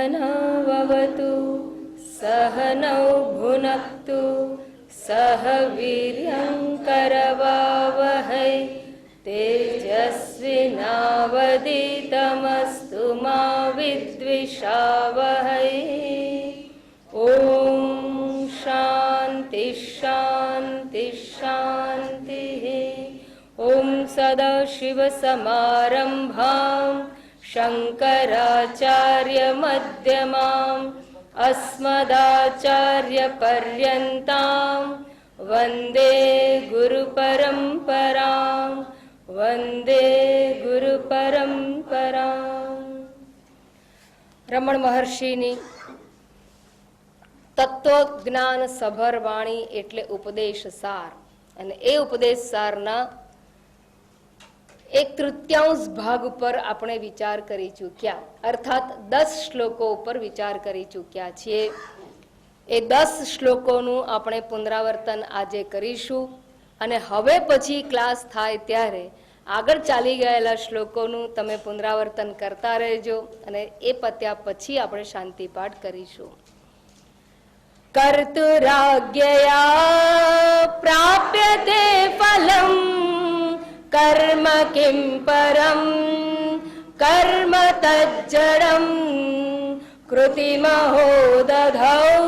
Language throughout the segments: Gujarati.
सहनाववतु सहनौ भुनक्तु सह वीर्यं करवावहै तेजस्विनावधीतमस्तु मा विद्विषावहै। ओम शांति शांति शांति। ओम सदाशिवसमारम्भां शङ्कराचार्यमध्यमाम् अस्मदाचार्यपर्यन्तां वन्दे गुरुपरम्परां वन्दे गुरुपरम्परां। રમણ મહર્ષિની તત્વજ્ઞાન સભર વાણી એટલે ઉપદેશ સાર, અને એ ઉપદેશ સારના એક તૃતીયાંશ ભાગ ઉપર આપણે વિચાર કરી ચૂક્યા, અર્થાત 10 શ્લોકો ઉપર વિચાર કરી ચૂક્યા છીએ. એ 10 શ્લોકોનું આપણે પુનરાવર્તન આજે કરીશું, અને હવે પછી ક્લાસ થાય ત્યારે આગળ ચાલી ગયેલા શ્લોકોનું તમે પુનરાવર્તન કરતા રહેજો, અને એ પત્યા પછી આપણે શાંતિ પાઠ કરીશું. કર્તુરાજ્ઞયા પ્રાપ્યતે ફલમ કર્મ કિમ પરમ કર્મ તજ્જડમ કૃતિમહો દધૌ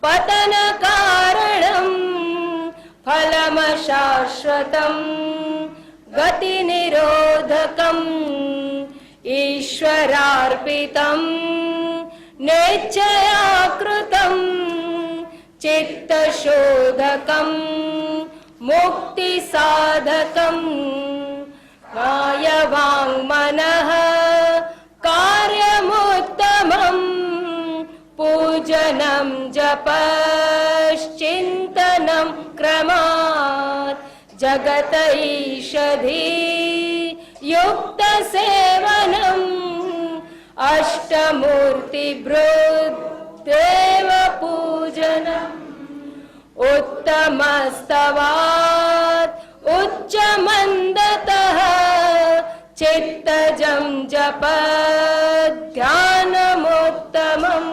પતન કારણમ ફલમ શાશ્વતમ ગતિ નિરોધકમ ઈશ્વરાર્પિતમ નેચ્છયાકૃતમ ચિત્તશોધકમ મુક્તિ સાધકમ કાય વાંગ મનઃ કાર્યમુત્તમમ પૂજનમ જપશ્ચિંતનમ ક્રમાત જગત ઈષધી યુક્ત સેવનમ અષ્ટમૂર્તિ ભૃદેવ પૂજનમ ઉત્તમસ્તવાત ઉચ્ચમંદતઃ ચિત્તજં જપ ધ્યાનમુત્તમં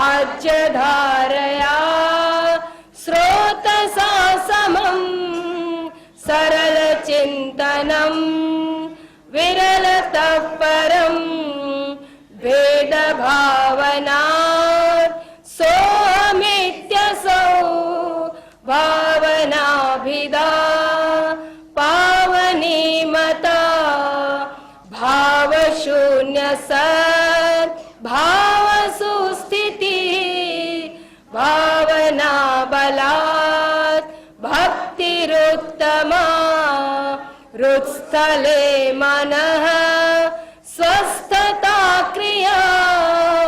આજ્યધારયા શ્રોતસા સમં સરળ ચિંતનમ વિરલતઃ પરમ ભેદ ભાવના સોમિત્યસૌ ભાવનાભિદા પાવની મતા ભાવશૂન્ય સત ભાવ સુસ્થિતિ ભાવના બલાત ભક્તિરુત્તમા હૃત્સ્થલે મનઃ સ્વસ્થતા ક્રિયા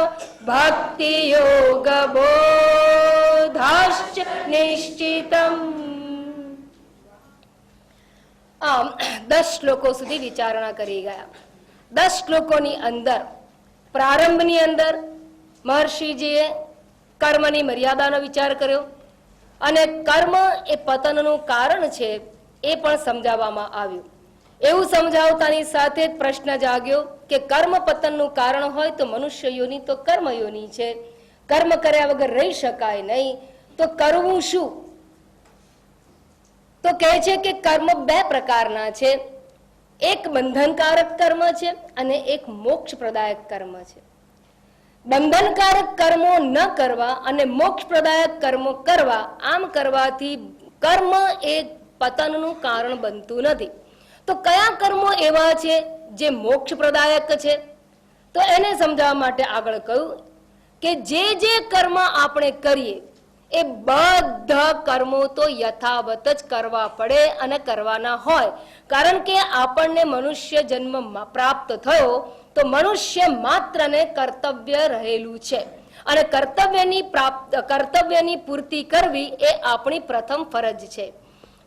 ભક્તિ યોગ બોધાશ્ચ નિશ્ચિતમ. આમ 10 શ્લોકો સુધી વિચારણા કરી ગયા. 10 શ્લોકોની અંદર પ્રારંભની અંદર મહર્ષિજીએ કર્મની મર્યાદાનો વિચાર કર્યો, અને કર્મ એ પતનનું કારણ છે એ પણ સમજાવવામાં આવ્યું. એવું સમજાવતાની સાથે જ પ્રશ્ન જાગ્યો કે કર્મ પતનનું કારણ હોય તો મનુષ્ય યોની તો કર્મ યોની છે, કર્મ કર્યા વગર રહી શકાય નહીં, તો કરવું શું? તો કહે છે કે કર્મ 2 પ્રકારના છે, એક બંધનકારક કર્મ છે અને એક મોક્ષ પ્રદાયક કર્મ છે. બંધનકારક કર્મો ન કરવા અને મોક્ષ પ્રદાયક કર્મો કરવા, આમ કરવાથી કર્મ એ પતનનું કારણ બનતું નથી. તો કયા કર્મો એવા છે જે મોક્ષ પ્રદાયક છે? તો એને સમજાવવા માટે આગળ કહ્યું કે જે કર્મ આપણે કરીએ એ બધા કર્મો તો યથાવત જ કરવા પડે અને કરવાના હોય, કારણ કે આપણને મનુષ્ય જન્મ પ્રાપ્ત થયો તો મનુષ્ય માત્રને કર્તવ્ય રહેલું છે, અને કર્તવ્યની પૂર્તિ કરવી એ આપણી પ્રથમ ફરજ છે.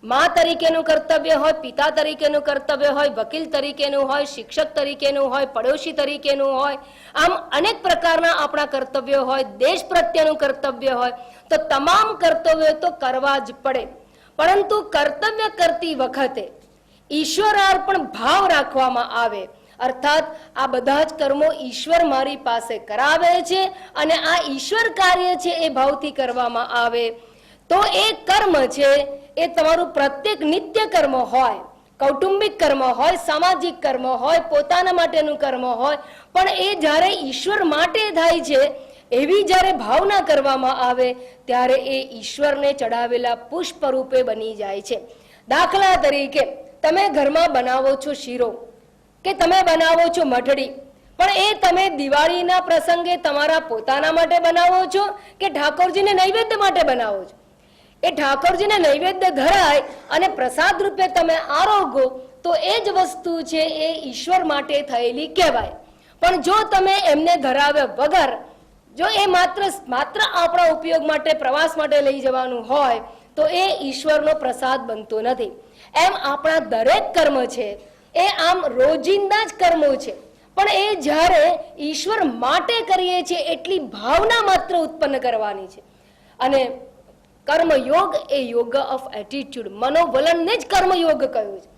મા તરીકેનું કર્તવ્ય હોય, પિતા તરીકેનું કર્તવ્ય હોય, વકીલ તરીકેનું હોય, શિક્ષક તરીકેનું હોય, પડોશી તરીકેનું હોય, આમ અનેક પ્રકારના આપણા કર્તવ્યો હોય, દેશ પ્રત્યેનું કર્તવ્ય હોય, તો તમામ કર્તવ્યો તો કરવા જ પડે. પરંતુ કર્તવ્ય કરતી વખતે ઈશ્વરાર્પણ ભાવ રાખવામાં આવે અર્થાત આ બધા જ કર્મો ઈશ્વર મારી પાસે કરાવે છે અને આ ઈશ્વર કાર્ય છે એ ભાવથી કરવામાં આવે તો એ કર્મ છે એ તમારું પ્રત્યેક નિત્ય કર્મ હોય, કૌટુંબિક કર્મ હોય, સામાજિક કર્મ હોય, પોતાના માટેનું કર્મ હોય, પણ એ જ્યારે ઈશ્વર માટે થાય છે એવી જ્યારે ભાવના કરવામાં આવે ત્યારે એ ઈશ્વરને ચડાવેલા પુષ્પ રૂપે બની જાય છે. દાખલા તરીકે તમે ઘરમાં બનાવો છો શીરો કે તમે બનાવો છો મઠડી, પણ એ તમે દિવાળીના પ્રસંગે તમારા પોતાના માટે બનાવો છો કે ઠાકોરજીને નૈવેદ્ય માટે બનાવો છો? એ ઠાકોરજીને નૈવેદ્ય ધરાય અને પ્રસાદ રૂપે તમે આરોગો તો એ જ વસ્તુ છે એ ઈશ્વર માટે થયેલી કહેવાય. પણ જો તમે એમને ધરાવ્યા વગર જો એ માત્ર આપણા ઉપયોગ માટે પ્રવાસ માટે લઈ જવાનું હોય તો એ ઈશ્વરનો પ્રસાદ બનતો નથી. એમ આપણા દરેક કર્મ છે એ આમ રોજિંદા જ કર્મો છે, પણ એ જ્યારે ઈશ્વર માટે કરીએ છીએ એટલી ભાવના માત્ર ઉત્પન્ન કરવાની છે. અને કર્મયોગ એ યોગ ઓફ એટીટ્યુડ, મનોવલણને જ કર્મયોગ કહ્યું છે.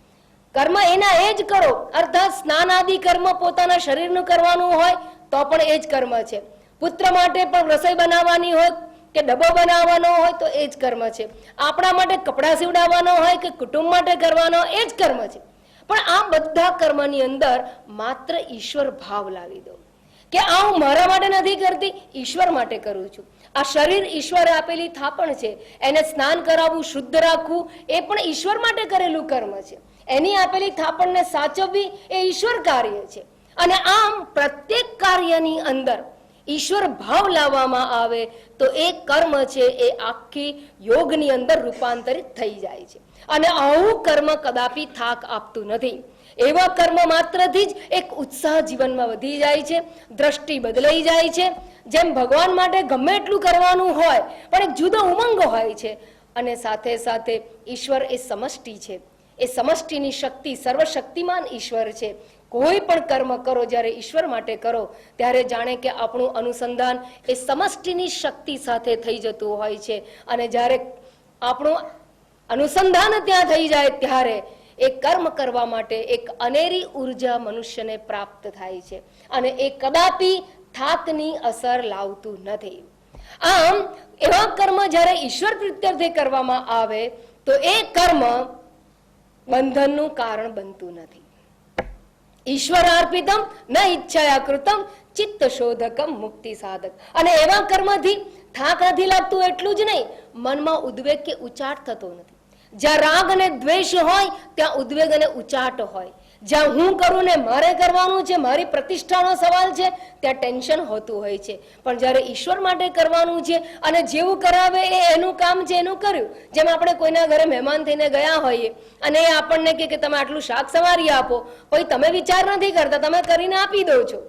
કર્મ એના એ જ કરો, અર્થાત સ્નાન આદિ કર્મ પોતાના શરીરનું કરવાનું હોય તો પણ એ જ કર્મ છે. પુત્ર માટે પણ રસોઈ બનાવવાની હોય કે ડબ્બો બનાવવાનો હોય તો એ જ કર્મ છે. આપણા માટે કપડાં સીવડાવવાનો હોય કે કુટુંબ માટે કરવાનો એ જ કર્મ છે. પણ આ બધા કર્મની અંદર માત્ર ઈશ્વર ભાવ લાવી દો કે આ હું મારા માટે નથી કરતી, ઈશ્વર માટે કરું છું. આ શરીર ઈશ્વરે આપેલી થાપણ છે, એને સ્નાન કરાવવું, શુદ્ધ રાખવું એ પણ ઈશ્વર માટે કરેલું કર્મ છે. એની આપેલી થાપણને સાચવવી એ ઈશ્વર કાર્ય છે. અને આમ પ્રત્યેક કાર્યની અંદર ઈશ્વર ભાવ લાવવામાં આવે તો એ કર્મ છે એ આખી યોગની અંદર રૂપાંતરિત થઈ જાય છે. અને આવું કર્મ કદાપી થાક આપતું નથી. એવા કર્મ માત્રથી જ એક ઉત્સાહ જીવનમાં વધી જાય છે, દ્રષ્ટિ બદલાઈ જાય છે. જેમ ભગવાન માટે ગમે એટલું કરવાનું હોય પણ એક જુદો ઉમંગ હોય છે. અને સાથે સાથે ઈશ્વર એ સમષ્ટિ છે, એ સમષ્ટિની શક્તિ સર્વશક્તિમાન ઈશ્વર છે. કોઈ પણ કર્મ કરો જ્યારે ઈશ્વર માટે કરો ત્યારે જાણે કે આપણું અનુસંધાન એ સમષ્ટિની શક્તિ સાથે થઈ જતું હોય છે. અને જ્યારે આપણું અનુસંધાન ત્યાં થઈ જાય ત્યારે એ કર્મ કરવા માટે એક અનેરી ઉર્જા મનુષ્યને પ્રાપ્ત થાય છે અને એ કદાપી થાકની અસર લાવતું નથી. આમ એવા કર્મ જ્યારે ઈશ્વર પ્રીત્યર્થે કરવામાં આવે તો એ કર્મ બંધનનું કારણ બનતું નથી. ઈશ્વરાર્પિતમ ન ઈચ્છયા કૃતમ ચિત્ત શોધકમ મુક્તિ સાધક. અને એવા કર્મથી થાક નથી લાગતું એટલું જ નહીં, મનમાં ઉદ્વેગ કે ઉચાટ થતો નથી. જ્યાં રાગ અને દ્વેષ હોય ત્યાં ઉદ્વેગ અને ઉચાટ હોય. જ્યાં હું કરું ને મારે કરવાનું છે, મારી પ્રતિષ્ઠાનો સવાલ છે, ત્યાં ટેન્શન હોતું હોય છે. પણ જ્યારે ઈશ્વર માટે કરવાનું છે અને જેવું કરાવે એ એનું કામ છે એનું કર્યું. જેમ આપણે કોઈના ઘરે મહેમાન થઈને ગયા હોઈએ અને એ આપણને કે તમે આટલું શાક સવારી આપો, કોઈ તમે વિચાર નથી કરતા, તમે કરીને આપી દો છો.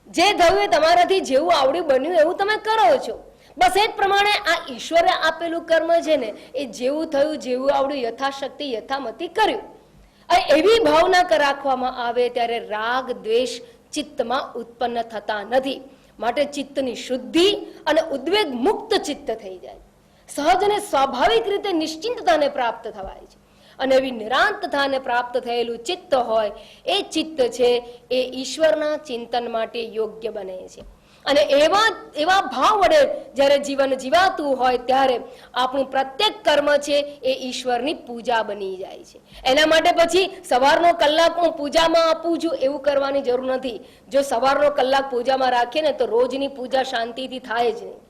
જે થયું એ તમારાથી જેવું આવડ્યું બન્યું એવું તમે કરો છો. બસ એ જ પ્રમાણે આ ઈશ્વરે આપેલું કર્મ છે ને એ જેવું થયું જેવું આવડ્યું યથાશક્તિ યથામતી કર્યું. એવી ભાવના રાખવામાં આવે ત્યારે રાગ દ્વેષ ચિત્તમાં ઉત્પન્ન થતા નથી. માટે ચિત્તની શુદ્ધિ અને ઉદ્વેગ મુક્ત ચિત્ત થઈ જાય. સહજ અને સ્વાભાવિક રીતે નિશ્ચિંતતાને પ્રાપ્ત થવાય છે. અને એવી નિરાંતતાને પ્રાપ્ત થયેલું ચિત્ત હોય એ ચિત્ત છે એ ઈશ્વરના ચિંતન માટે યોગ્ય બને છે. અને એવા ભાવ વડે જ્યારે જીવન જીવાતું હોય ત્યારે આપણું પ્રત્યેક કર્મ છે એ ઈશ્વરની પૂજા બની જાય છે. એના માટે પછી સવારનો કલાક હું પૂજામાં આપું છું એવું કરવાની જરૂર નથી. જો સવારનો કલાક પૂજામાં રાખીએ ને તો રોજની પૂજા શાંતિથી થાય જ નહીં.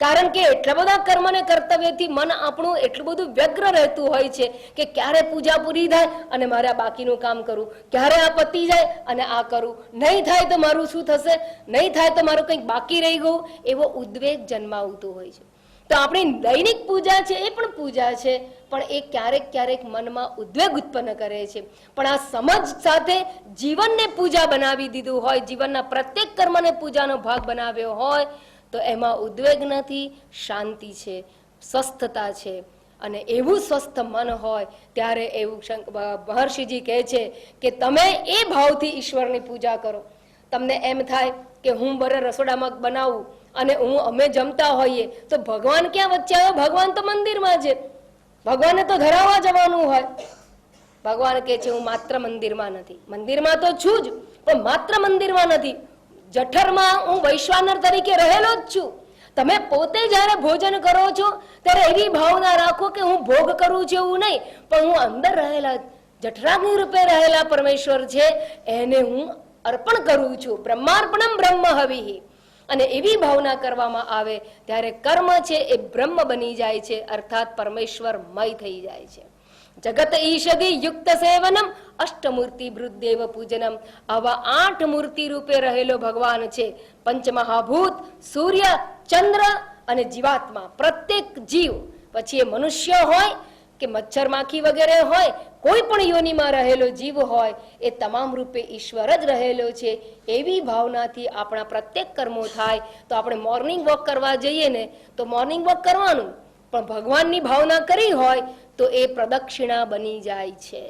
કારણ કે એટલા બધા કર્મ અને કર્તવ્યથી મન આપણું એટલું બધું વ્યગ્ર રહેતું હોય છે કે ક્યારે પૂજા પૂરી થાય અને મારે આ બાકીનું કામ કરવું, ક્યારે આ પતી જાય અને આ કરું, નહીં થાય તો મારું શું થશે, નહીં થાય તો મારું કંઈક બાકી રહી ગયું, એવો ઉદ્વેગ જન્માવતું હોય છે. તો આપણી દૈનિક પૂજા છે એ પણ પૂજા છે, પણ એ ક્યારેક ક્યારેક મનમાં ઉદ્વેગ ઉત્પન્ન કરે છે. પણ આ સમજ સાથે જીવનને પૂજા બનાવી દીધું હોય, જીવનના પ્રત્યેક કર્મને પૂજાનો ભાગ બનાવ્યો હોય તો એમાં ઉદ્વેગ નથી, શાંતિ છે, સ્વસ્થતા છે. અને એવું સ્વસ્થ મન હોય ત્યારે એવું મહર્ષિજી કહે છે કે તમે એ ભાવથી ઈશ્વરની પૂજા કરો. તમને એમ થાય કે હું બરે રસોડામાં બનાવું અને અમે જમતા હોઈએ તો ભગવાન ક્યાં વચ્ચે આવે? ભગવાન તો મંદિરમાં છે, ભગવાનને તો ધરાવવા જવાનું હોય. ભગવાન કહે છે હું માત્ર મંદિરમાં નથી, મંદિરમાં તો છું જ, પણ માત્ર મંદિરમાં નથી, જઠરમાં હું વૈશ્વાનર તરીકે રહેલો જ છું. તમે પોતે જ્યારે ભોજન કરો છો ત્યારે એવી ભાવના રાખો કે હું ભોગ કરું છું એવું નહીં, પણ હું અંદર રહેલા જઠરાગ્નિ રૂપે રહેલા પરમેશ્વર છે એને હું અર્પણ કરું છું. બ્રહ્માર્પણમ બ્રહ્મ હવિઃ. અને એવી ભાવના કરવામાં આવે ત્યારે કર્મ છે એ બ્રહ્મ બની જાય છે, અર્થાત પરમેશ્વરમય થઈ જાય છે. જગત ઈષદી યુક્ત સેવનમ અષ્ટમૂર્તિ ભૃદેવ પૂજનમ. આવા 8 મૂર્તિ રૂપે રહેલો ભગવાન છે. પંચમહાભૂત, સૂર્ય, ચંદ્ર અને જીવાત્મા. પ્રત્યેક જીવ, પછી એ મનુષ્ય હોય કે મચ્છર માખી વગેરે હોય, કોઈ પણ યોનિમાં રહેલો જીવ હોય, એ તમામ રૂપે ઈશ્વર જ રહેલો છે. એવી ભાવનાથી આપણા પ્રત્યેક કર્મો થાય. તો આપણે મોર્નિંગ વોક કરવા જઈએ ને તો મોર્નિંગ વોક કરવાનું, પણ ભગવાનની ભાવના કરી હોય તો એ પ્રદક્ષિણા બની જાય છે.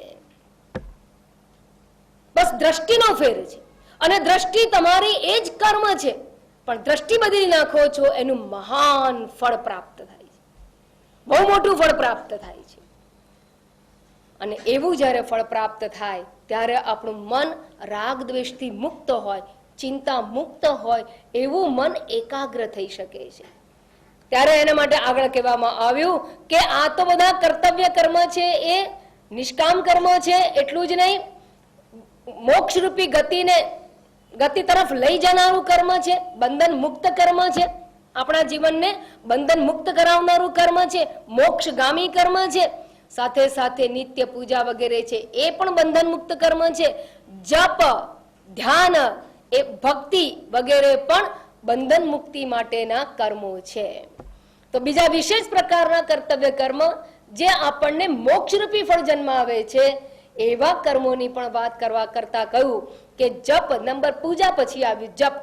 બસ દ્રષ્ટિનો ફેર છે. અને દ્રષ્ટિ તમારી એ જ કર્મ છે, પણ દ્રષ્ટિ બદલી નાખો છો એનું મહાન ફળ પ્રાપ્ત થાય છે, બહુ મોટું ફળ પ્રાપ્ત થાય છે. અને એવું જ્યારે ફળ પ્રાપ્ત થાય ત્યારે આપણું મન રાગ દ્વેષથી મુક્ત હોય, ચિંતા મુક્ત હોય, એવું મન એકાગ્ર થઈ શકે છે. ત્યારે એના માટે આગળ કહેવામાં આવ્યું કે આ તો બધા કર્તવ્ય કર્મ છે, એ નિષ્કામ કર્મ છે. એટલું જ નહીં, મોક્ષરૂપી ગતિ તરફ લઈ જનારું કર્મ છે, બંધન મુક્ત કર્મ છે, આપણા જીવનને બંધન મુક્ત કરાવનારું કર્મ છે, મોક્ષગામી કર્મ છે. સાથે સાથે નિત્ય પૂજા વગેરે છે એ પણ બંધન મુક્ત કર્મ છે. જપ, ધ્યાન, એ ભક્તિ વગેરે પણ બંધન મુક્તિ માટેના કર્મો છે. તો બીજા વિશેષ પ્રકારના કર્તવ્ય કર્મ જે આપણને મોક્ષરૂપી ફળ જન્માવે છે, એવા કર્મોની પણ વાત કરતા કહ્યું કે જપ નંબર, પૂજા પછી આવ્યું જપ.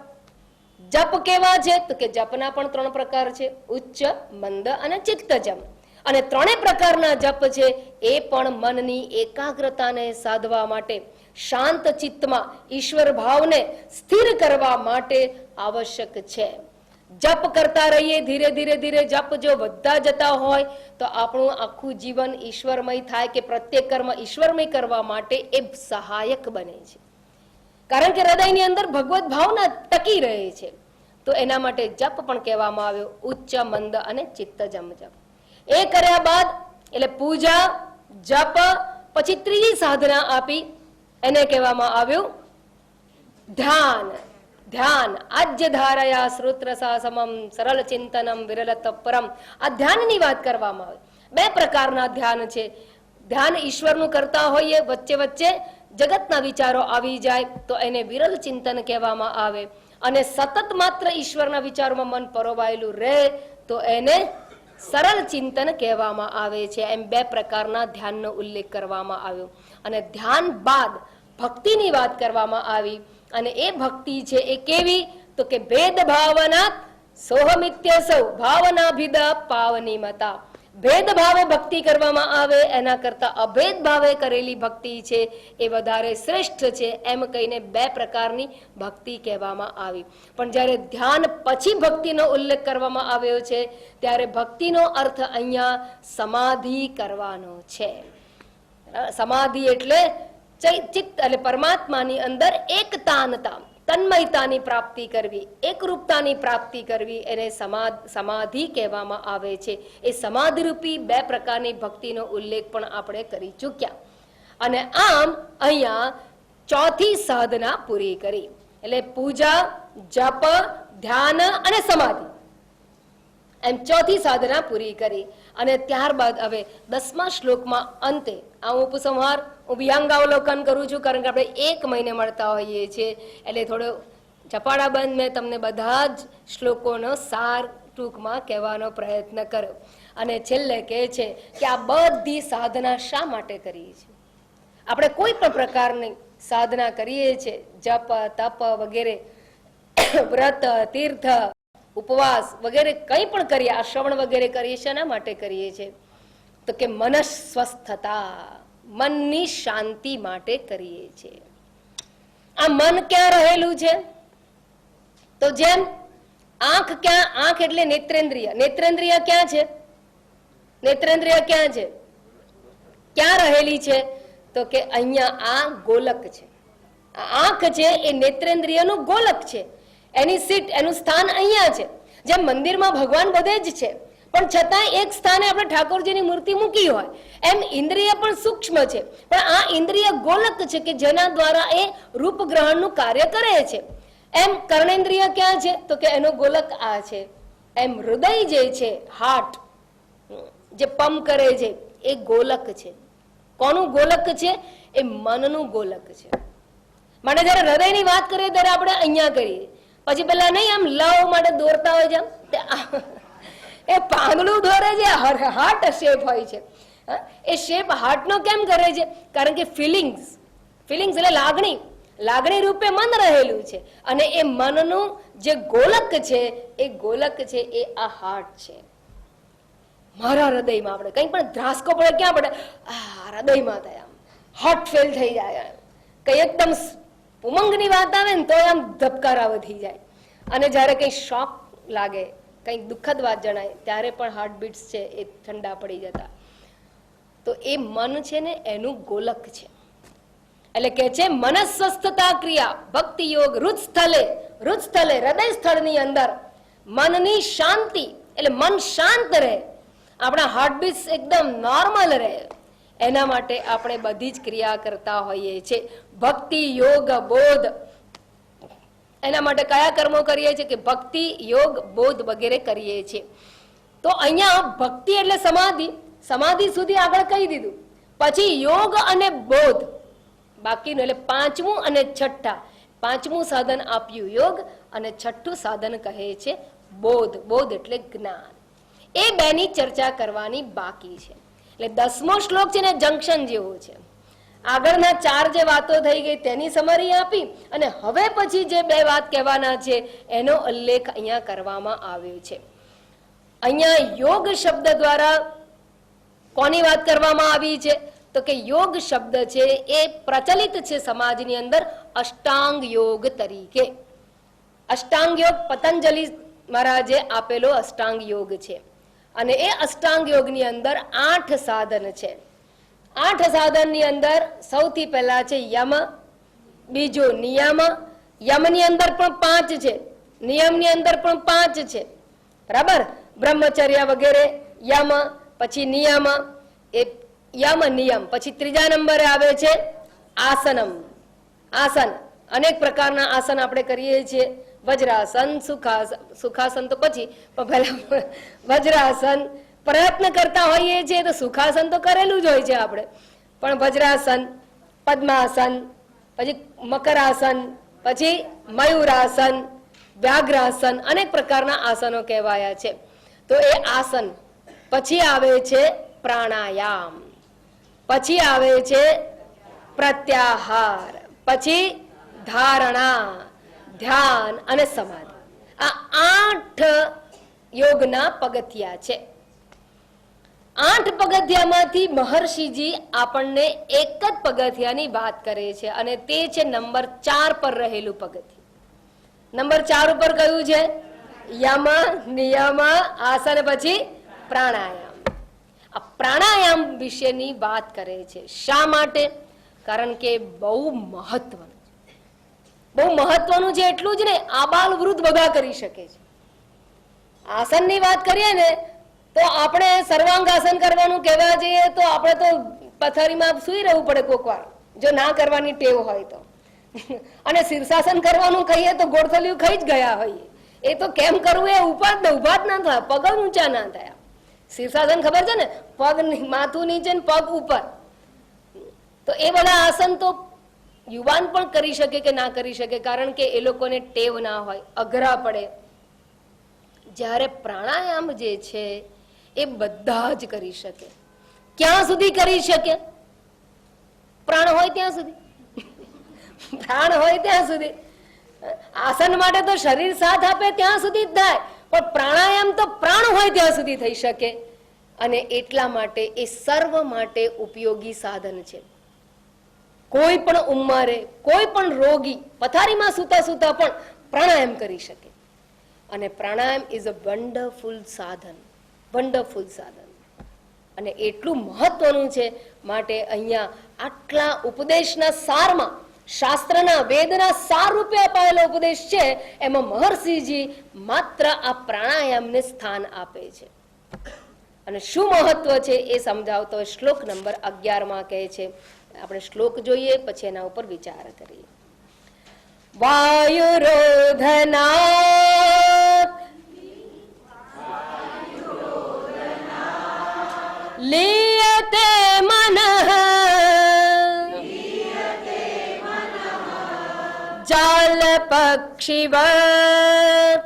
જપ કેવા છે તો કે જપના પણ 3 પ્રકાર છે, ઉચ્ચ, મંદ અને ચિત્તજમ. અને 3 પ્રકારના જપ છે એ પણ મનની એકાગ્રતાને સાધવા માટે, શાંત ચિત્તમાં ઈશ્વર ભાવને સ્થિર કરવા માટે આવશ્યક છે. જપ કરતા રહીએ, ધીરે ધીરે જપ જો વધતા જતા હોય તો આપણું આખું જીવન ઈશ્વરમય થાય કે પ્રત્યેક કર્મ ઈશ્વરમય કરવા માટે એ સહાયક બને છે. કારણ કે હૃદયની અંદર ભગવત ભાવના ટકી રહે છે. તો એના માટે જપ પણ કહેવામાં આવ્યો, ઉચ્ચ, મંદ અને ચિત્તજમ જપ. એ કર્યા બાદ એટલે પૂજા, જપ, પછી ત્રીજી સાધના આપી, એને કહેવામાં આવ્યું ધ્યાન. ધ્યાન આજ્ય ધારયા શ્રોત્રસા સમમ સરળ ચિંતનમ વિરલ તત્પરમ. આ ધ્યાનની વાત કરવામાં આવે. 2 પ્રકારના ધ્યાન છે. ધ્યાન ઈશ્વરનું કરતા હોઈએ, વચ્ચે વચ્ચે જગતના વિચારો આવી જાય તો એને વિરલ ચિંતન કહેવામાં આવે. અને સતત માત્ર ઈશ્વરના વિચારોમાં મન પરોવાયેલું રહે તો એને સરળ ચિંતન કહેવામાં આવે છે. એમ 2 પ્રકારના ધ્યાનનો ઉલ્લેખ કરવામાં આવ્યો. અને ધ્યાન બાદ ભક્તિની વાત કરવામાં આવી. અને એ ભક્તિ છે એ કેવી તો કે ભેદ ભાવના સોહમિત્યસૌ ભાવનાભિદ પાવની મતા. ભેદભાવે ભક્તિ કરવામાં આવે એના કરતા અભેદ ભાવે કરેલી ભક્તિ છે એ વધારે શ્રેષ્ઠ છે, એમ કહીને 2 પ્રકારની ભક્તિ કહેવામાં આવી. પણ જ્યારે ધ્યાન પછી ભક્તિનો ઉલ્લેખ કરવામાં આવ્યો છે ત્યારે ભક્તિનો અર્થ અહીંયા સમાધિ કરવાનો છે. સમાધિ એટલે ચિત્ત એટલે પરમાત્માની અંદર એકતાનતા, તન્મયતાની પ્રાપ્તિ કરવી, એકરૂપતાની પ્રાપ્તિ કરવી, એને સમાધિ કહેવામાં આવે છે. એ સમાધિરૂપી 2 પ્રકારની ભક્તિનો ઉલ્લેખ પણ આપણે કરી ચૂક્યા. અને આમ અહીંયા 4થી સાધના પૂરી કરી. એટલે પૂજા, જપ, ધ્યાન અને સમાધિ, એમ 4થી સાધના પૂરી કરી. અને ત્યારબાદ હવે 10મા શ્લોકમાં અંતે આ ઉપસંહાર હું વિહંગાવલોકન કરું છું, કારણ કે આપણે 1 મહિને મળતા હોઈએ છીએ એટલે થોડો ઝપાડાબંધ મેં તમને બધા જ શ્લોકોનો સાર ટૂંકમાં કહેવાનો પ્રયત્ન કર્યો. અને છેલ્લે કહે છે કે આ બધી સાધના શા માટે કરીએ છીએ. આપણે કોઈ પણ પ્રકારની સાધના કરીએ છીએ, જપ, તપ વગેરે, વ્રત, તીર્થ, ઉપવાસ વગેરે કંઈ પણ કરીએ, આ શ્રવણ વગેરે કરીએ, શેના માટે કરીએ છીએ તો કે મનઃ સ્વસ્થતા, મનની શાંતિ માટે કરીએ છીએ. આ મન ક્યાં રહેલું છે તો જેમ આંખ ક્યાં, આંખ એટલે નેત્રેન્દ્રિય, નેત્રેન્દ્રિય ક્યાં છે, નેત્રેન્દ્રિય ક્યાં છે, ક્યાં રહેલી છે તો કે અહીંયા આ ગોલક છે, આંખ છે એ નેત્રેન્દ્રિયનું ગોલક છે, એની સીટ, એનું સ્થાન અહીંયા છે. જેમ મંદિરમાં ભગવાન બધે જ છે, પણ છતાં એક સ્થાને આપણે ઠાકોરજીની મૂર્તિ મૂકી હોય, એમ ઇન્દ્રિય પણ સૂક્ષ્મ છે, પણ આ ઇન્દ્રિય ગોલક છે કે જેના દ્વારા એ રૂપ ગ્રહણનું કાર્ય કરે છે. એમ કર્ણેન્દ્રિય ક્યાં છે? તો કે એનો ગોલક આ છે. એમ હૃદય જે છે, હાર્ટ જે પંપ કરે છે, એ ગોલક છે. કોનું ગોલક છે? એ મનનું ગોલક છે. માટે જયારે હૃદયની વાત કરીએ ત્યારે આપણે અહીંયા કરીએ, પછી પેલા નહીં આમ લવ માટે દોરતા હોય છે, એ પાંદડું દોરે છે, હાર્ટ શેપ હોય છે. એ શેપ હાર્ટનો કેમ કરે છે? કારણ કે ફિલિંગ્સ એટલે લાગણી રૂપે મન રહેલું છે, અને એ મનનું જે ગોલક છે, એ ગોલક છે એ આ હાર્ટ છે. મારા હૃદયમાં આપણે કંઈ પણ ધ્રાસકો પડે, ક્યાં પડે? હૃદયમાં થાય, આમ હાર્ટ ફેલ થઈ જાય. કઈ એકદમ ઉમંગની વાત આવે ને તો આમ ધબકારા વધી જાય, અને જ્યારે કઈ શોક લાગે, કંઈક દુઃખદ વાત જણાય, ત્યારે પણ હાર્ટબીટ્સ છે એ ઠંડા પડી જતા. તો એ મન છે ને એનું ગોલક છે. એટલે કે છે મનસ્વસ્થતા ક્રિયા ભક્તિ યોગ હૃદસ્થલે હૃદય સ્થળની અંદર મનની શાંતિ, એટલે મન શાંત રહે, આપણા હાર્ટબીટ્સ એકદમ નોર્મલ રહે, એના માટે આપણે બધી જ ક્રિયા કરતા હોઈએ છીએ. ભક્તિ યોગ બોધ, એના માટે કયા કર્મો કરીએ છીએ? કે ભક્તિ યોગ બોધ વગેરે કરીએ છીએ. તો અહીંયા ભક્તિ એટલે સમાધિ સુધી આગળ કહી દીધું, પછી યોગ અને બોધ બાકીનું, એટલે પાંચમું અને છઠ્ઠા. પાંચમું સાધન આપ્યું યોગ, અને છઠ્ઠું સાધન કહે છે બોધ એટલે જ્ઞાન. એ બેની ચર્ચા કરવાની બાકી છે. એટલે 10મો શ્લોક છે ને જંક્શન જેવો છે. આગળના 4 જે વાતો થઈ ગઈ તેની સમરી આપી, અને હવે પછી જે 2 વાત કહેવાના છે એનો ઉલ્લેખ અહીંયા કરવામાં આવ્યો છે. અહીંયા યોગ શબ્દ દ્વારા કોની વાત કરવામાં આવી છે? તો કે યોગ શબ્દ છે એ પ્રચલિત છે સમાજની અંદર અષ્ટાંગ યોગ તરીકે. અષ્ટાંગ યોગ પતંજલિ મહારાજે આપેલો અષ્ટાંગ યોગ છે, અને એ અષ્ટાંગ યોગની અંદર 8 સાધન છે. 8 સાધનની અંદર સૌથી પહેલા છે યમ, બીજો નિયમ. યમની અંદર પણ 5 છે, નિયમની અંદર પણ 5 છે, બરાબર? બ્રહ્મચર્ય વગેરે યમ, પછી નિયમ, એ યમ નિયમ. પછી 3જા નંબરે આવે છે આસનમ. આસન, અનેક પ્રકારના આસન આપણે કરીએ છીએ. વજ્રાસન, સુખાસન તો પછી, પણ પહેલા વજ્રાસન. પ્રયત્ન કરતા હોઈએ છીએ તો સુખાસન તો કરેલું જ હોય છે આપણે, પણ વજ્રાસન, પદ્માસન, પછી મકરાસન, પછી મયુરાસન, વ્યાઘ્રાસન, અનેક પ્રકારના આસનો કહેવાયા છે. તો એ આસન. પછી આવે છે પ્રાણાયામ, પછી આવે છે પ્રત્યાહાર, પછી ધારણા, ધ્યાન અને સમાધિ. આ 8 યોગના પગથિયા છે. 8 પગથિયામાંથી મહર્ષિજી આપણને એક જ પગથિયાની વાત કરે છે, અને તે છે નંબર 4 પર રહેલું પગથિયું. નંબર 4 ઉપર કયું છે? યમ, નિયમ, આસન, પછી પ્રાણાયામ. આ પ્રાણાયામ વિશેની વાત કરે છે. શા માટે? કારણ કે બહુ મહત્વનું છે. એટલું જ નહીં, આબાલ વૃદ્ધ બધા કરી શકે છે. આસનની વાત કરીએ ને તો આપણે સર્વાંગાસન કરવાનું કહેવા જઈએ તો આપણે તો પથારીમાં સૂઈ રહેવું પડે કોક વાર, જો ના કરવાની ટેવ હોય તો. અને શીર્ષાસન કરવાનું કહીએ તો ગોળથલિયું ખાઈ જ ગયા હોઈએ. એ તો કેમ કરવું, એ ઉભા જ ના થાય, પગ ઊંચા ના થયા. શીર્ષાસન ખબર છે ને, પગ માથું નીચે ને પગ ઉપર. તો એ બધા આસન તો યુવાન પણ કરી શકે કે ના કરી શકે, કારણ કે એ લોકોને ટેવ ના હોય, અઘરા પડે. જ્યારે પ્રાણાયામ જે છે એ બધા જ કરી શકે. ક્યાં સુધી કરી શકે? પ્રાણ હોય ત્યાં સુધી. પ્રાણ હોય ત્યાં સુધી. આસન માટે તો શરીર સાથ આપે ત્યાં સુધી જ થાય, પણ પ્રાણાયામ તો પ્રાણ હોય ત્યાં સુધી થઈ શકે. અને એટલા માટે એ સર્વ માટે ઉપયોગી સાધન છે. કોઈ પણ ઉંમરે, કોઈ પણ રોગી પથારીમાં સૂતા સૂતા પણ પ્રાણાયામ કરી શકે. અને પ્રાણાયામ ઇઝ અ વન્ડરફુલ સાધન. અને એટલું મહત્વનું છે, માટે અહીંયા આટલા ઉપદેશના સારમાં શાસ્ત્રના વેદના સાર રૂપે અપાયેલો ઉપદેશ છે, એમાં મહર્ષિજી માત્ર આ પ્રાણાયામને સ્થાન આપે છે. અને શું મહત્વ છે એ સમજાવતો શ્લોક નંબર 11 કહે છે. આપણે શ્લોક જોઈએ પછી એના ઉપર વિચાર કરીએ. વાયુરોધનાત લીયતે મનઃ જાલ પક્ષિવત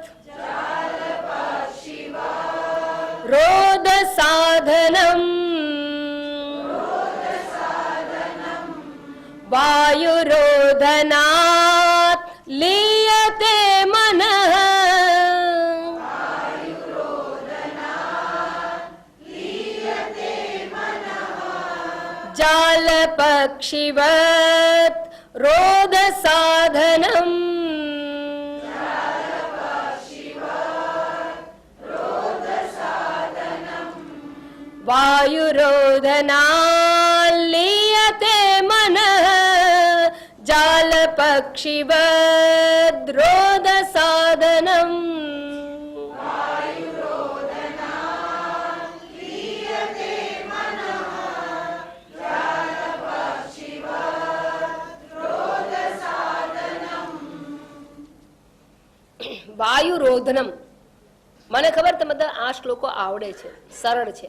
રોદ સાધનમ વાયુરોધનાત લીયતે મનઃ જાલ પક્ષિવત રોદ સાધનમ વાયુરોધના લીયતે મનઃ જાલ પક્ષિવદ રોદ સાધનમ વાયુરોધનમ. મને ખબર તમે બધા આ શ્લોકો આવડે છે, સરળ છે,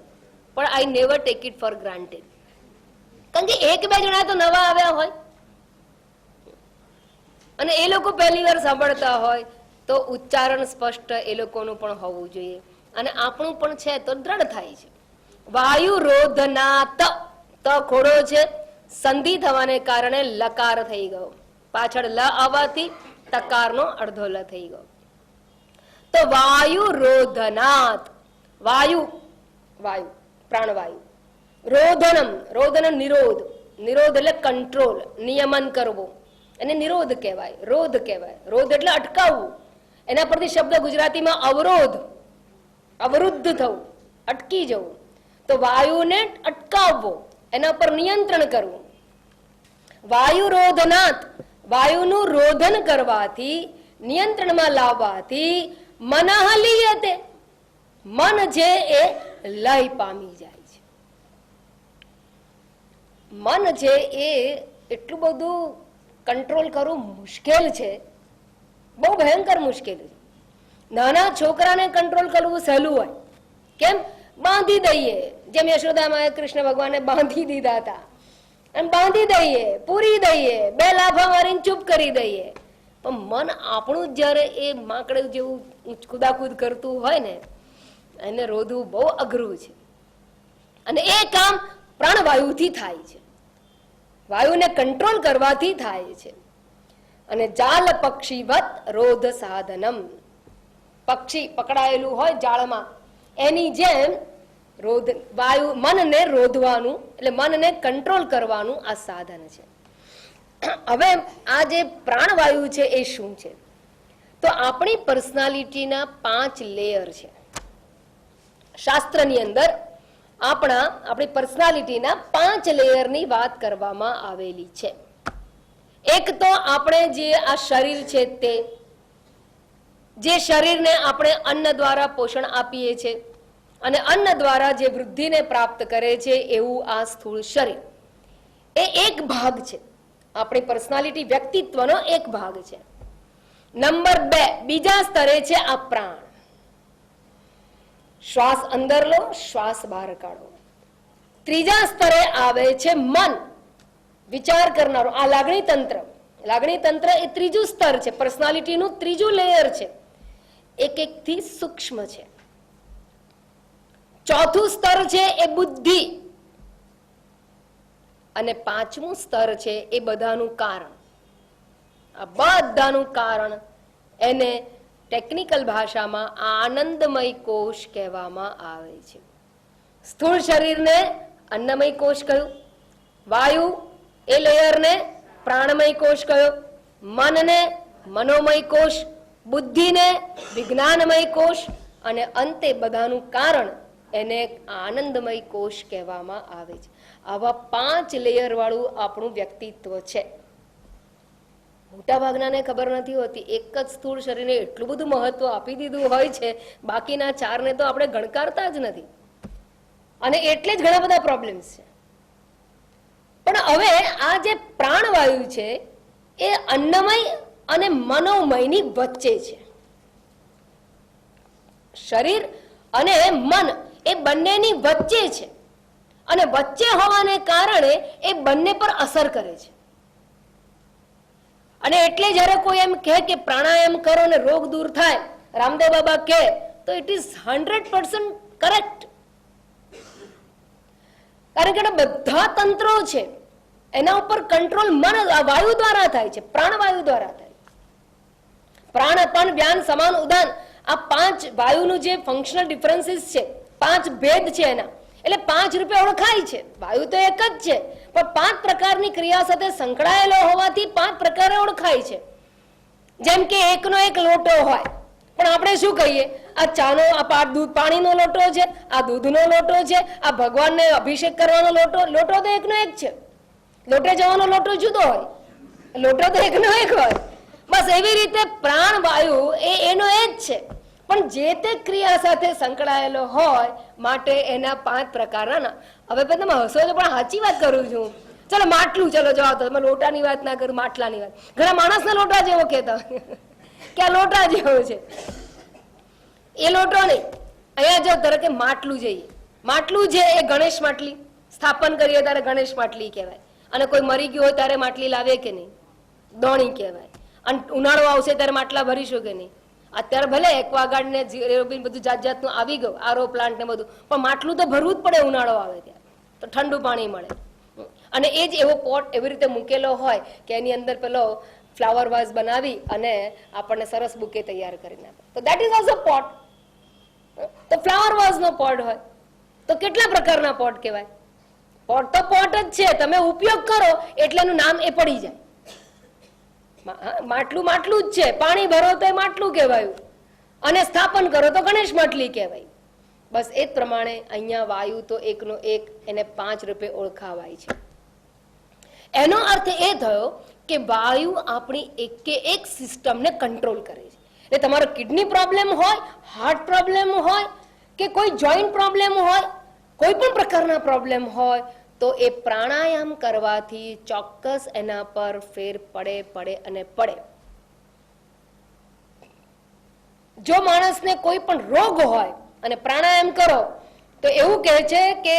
પણ I never take it four granted. કારણ કે એક બે જણા તો નવા આવ્યા હોય અને એ લોકો પહેલી વાર સાંભળતા હોય તો ઉચ્ચારણ સ્પષ્ટ એ લોકોનું પણ હોવું જોઈએ અને આપણું પણ છે તો દ્રઢ થાય છે. વાયુરોધનાત, ત ખોડો છે, સંધિ થવાને કારણે લકાર થઈ ગયો, પાછળ લ આવવાથી તકારનો અડધો લ થઈ ગયો. તો વાયુરોધનાત, વાયુ વાયુ પ્રાણવાયુ, રોધનમ, રોધન નિરોધ, નિરોધ એટલે કંટ્રોલ, નિયમન કરવો, એને નિરોધ કહેવાય, રોધ કહેવાય. રોધ એટલે અટકાવવું. એના પરથી શબ્દ ગુજરાતીમાં અવરોધ, અવરુદ્ધ થવું, અટકી જવું. તો વાયુને અટકાવવો, એના પર નિયંત્રણ કરવું. વાયુરોધનાત, વાયુનું રોધન કરવાથી, નિયંત્રણમાં લાવવાથી મનઃ લીયતે, મન છે એ લય પામી જાય છે. મન છે એ એટલું બધું કંટ્રોલ કરવું મુશ્કેલ છે, બહુ ભયંકર મુશ્કેલ છે. નાના છોકરાને કંટ્રોલ કરવું સહેલું હોય. કેમ? બાંધી દઈએ, જેમ યશોદામાએ કૃષ્ણ ભગવાનને બાંધી દીધા હતા, એમ બાંધી દઈએ, પૂરી દઈએ, બે લાફા મારીને ચૂપ કરી દઈએ. પણ મન આપણું જયારે એ માકડું જેવું કુદાકુદ કરતું હોય ને, એને રોધવું બહુ અઘરું છે. અને એ કામ પ્રાણવાયુથી થાય છે, વાયુને કંટ્રોલ કરવાથી થાય છે. અને જાલ પક્ષીવત રોધ સાધનમ, પક્ષી પકડાયેલું હોય જાળમાં, એની જેમ રોધ વાયુ મનને રોધવાનું એટલે મનને કંટ્રોલ કરવાનું આ સાધન છે. હવે આ જે પ્રાણવાયુ છે એ શું છે? તો આપણી પર્સનાલિટીના 5 લેયર છે. શાસ્ત્રની અંદર આપણી પર્સનાલિટીના 5 લેયરની વાત કરવામાં આવેલી છે. એક તો આપણે જે આ શરીર છે તે, જે શરીરને આપણે અન્ન દ્વારા પોષણ આપીએ છીએ અને અન્ન દ્વારા જે વૃદ્ધિને પ્રાપ્ત કરે છે એવું આ સ્થૂળ શરીર, એ એક ભાગ છે. આપણી પર્સનાલિટી વ્યક્તિત્વનો એક ભાગ છે. નંબર 2, બીજા સ્તરે છે આ પ્રાણ. શ્વાસ અંદર લો, શ્વાસ બહાર કાઢો. ત્રીજા સ્તરે આવે છે મન, વિચાર કરનારો, આ લાગણી તંત્ર. લાગણી તંત્ર એ ત્રીજું સ્તર છે, પર્સનાલિટીનું ત્રીજું લેયર છે, એક એકથી સૂક્ષ્મ છે. ચોથું સ્તર છે એ બુદ્ધિ, અને 5મું સ્તર છે એ બધાનું કારણ. આ બધાનું કારણ એને ટેકનિકલ ભાષામાં આનંદમય કોષ કહેવામાં આવે છે. સ્થૂળ શરીરને અન્નમય કોષ કહ્યું, વાયુ એ લેયરને પ્રાણમય કોષ કહ્યો, મનને મનોમય કોષ, બુદ્ધિને વિજ્ઞાનમય કોષ, અને અંતે બધાનું કારણ એને આનંદમય કોષ કહેવામાં આવે છે. આવા 5 લેયર વાળું આપણું વ્યક્તિત્વ છે. મોટા ભાગનાને ખબર નથી હોતી. એક જ સ્થૂળ શરીરને એટલું બધું મહત્વ આપી દીધું હોય છે, બાકીના ચારને તો આપણે ગણકારતા જ નથી, અને એટલે જ ઘણા બધા પ્રોબ્લેમ્સ છે. પણ હવે આ જે પ્રાણવાયુ છે એ અન્નમય અને મનોમયની વચ્ચે છે. શરીર અને મન એ બંનેની વચ્ચે છે, અને વચ્ચે હોવાને કારણે એ બંને પર અસર કરે છે. અને એટલે જ્યારે કોઈ એમ કહે કે પ્રાણાયામ કરો ને રોગ દૂર થાય, રામદેવ બાબા કહે, તો ઇટ ઇઝ 100% કરેક્ટ. કારણ કે બધા તંત્રો છે એના ઉપર કંટ્રોલ મન વાયુ દ્વારા થાય છે, પ્રાણવાયુ દ્વારા થાય. પ્રાણ, અપન, વ્યાન, સમાન, ઉદાન, આ 5 વાયુનું જે ફંક્શનલ ડિફરન્સીસ છે, 5 ભેદ છે એના, એટલે 5 રૂપે ઓળખાય છે. વાયુ તો એક જ છે, પણ 5 પ્રકારની ક્રિયા સાથે સંકળાયેલો હોવાથી 5 પ્રકારે ઓળખાય છે. જેમ કે એકનો એક લોટો હોય, પણ આપણે શું કહીએ, આ ચાનો, આ દૂધ પાણીનો લોટો છે, આ દૂધનો લોટો છે, આ ભગવાનને અભિષેક કરવાનો લોટો. લોટો તો એકનો એક છે, લોટે જવાનો લોટો જુદો હોય, લોટો તો એકનો એક હોય. બસ એવી રીતે પ્રાણવાયુ એનો એ જ છે, પણ જે તે ક્રિયા સાથે સંકળાયેલો હોય માટે એના 5 પ્રકારના. હવે તમે હસો તો પણ સાચી વાત કરું છું. ચલો માટલું, ચલો જવાબ તો તમે લોટાની વાત ના કરું, માટલાની વાત. ઘણા માણસના લોટા જેવો કહેતા કે આ લોટા જેવો છે, એ લોટો નહીં. અહીંયા જો ધારો કે માટલું જઈએ, માટલું છે એ ગણેશ માટલી સ્થાપન કરીએ ત્યારે ગણેશ માટલી કહેવાય. અને કોઈ મરી ગયું હોય ત્યારે માટલી લાવે કે નહીં, દોણી કહેવાય. અને ઉનાળો આવશે ત્યારે માટલા ભરીશું કે નહીં. અત્યારે ભલે એક્વાગાર્ડ ને બધું જાત જાતનું આવી ગયું, આરો પ્લાન્ટ ને બધું, પણ માટલું તો ભરવું જ પડે ઉનાળો આવે ત્યારે, તો ઠંડુ પાણી મળે. અને એ જ એવો પોટ એવી રીતે મૂકેલો હોય કે એની અંદર પેલો ફ્લાવર વાઝ બનાવી અને આપણને સરસ બુકે તૈયાર કરીને આપે, તો દેટ ઇઝ ઓલ્સો પોટ. તો ફ્લાવર વાઝ નો પોટ હોય તો કેટલા પ્રકારના પોટ કહેવાય? પોટ તો પોટ જ છે, તમે ઉપયોગ કરો એટલે એનું નામ એ પડી જાય. માટલું માટલું જ છે, પાણી ભરો તો એ માટલું કહેવાયું, અને સ્થાપન કરો તો ગણેશ માટલી કહેવાય. બસ એ જ પ્રમાણે અહીંયા વાયુ તો એકનો એક, એને 5 રૂપે ઓળખાવાય છે. એનો અર્થ એ થયો કે વાયુ આપણી એકે એક સિસ્ટમને કંટ્રોલ કરે છે. એટલે તમારો કિડની પ્રોબ્લેમ હોય, હાર્ટ પ્રોબ્લેમ હોય, કે કોઈ જોઈન્ટ પ્રોબ્લેમ હોય, કોઈ પણ પ્રકારના પ્રોબ્લેમ હોય, તો એ પ્રાણાયામ કરવાથી ચોક્કસ એના પર ફેર પડે અને પડે. જો માણસને કોઈ પણ રોગ હોય અને પ્રાણાયામ કરો તો એવું કહે છે કે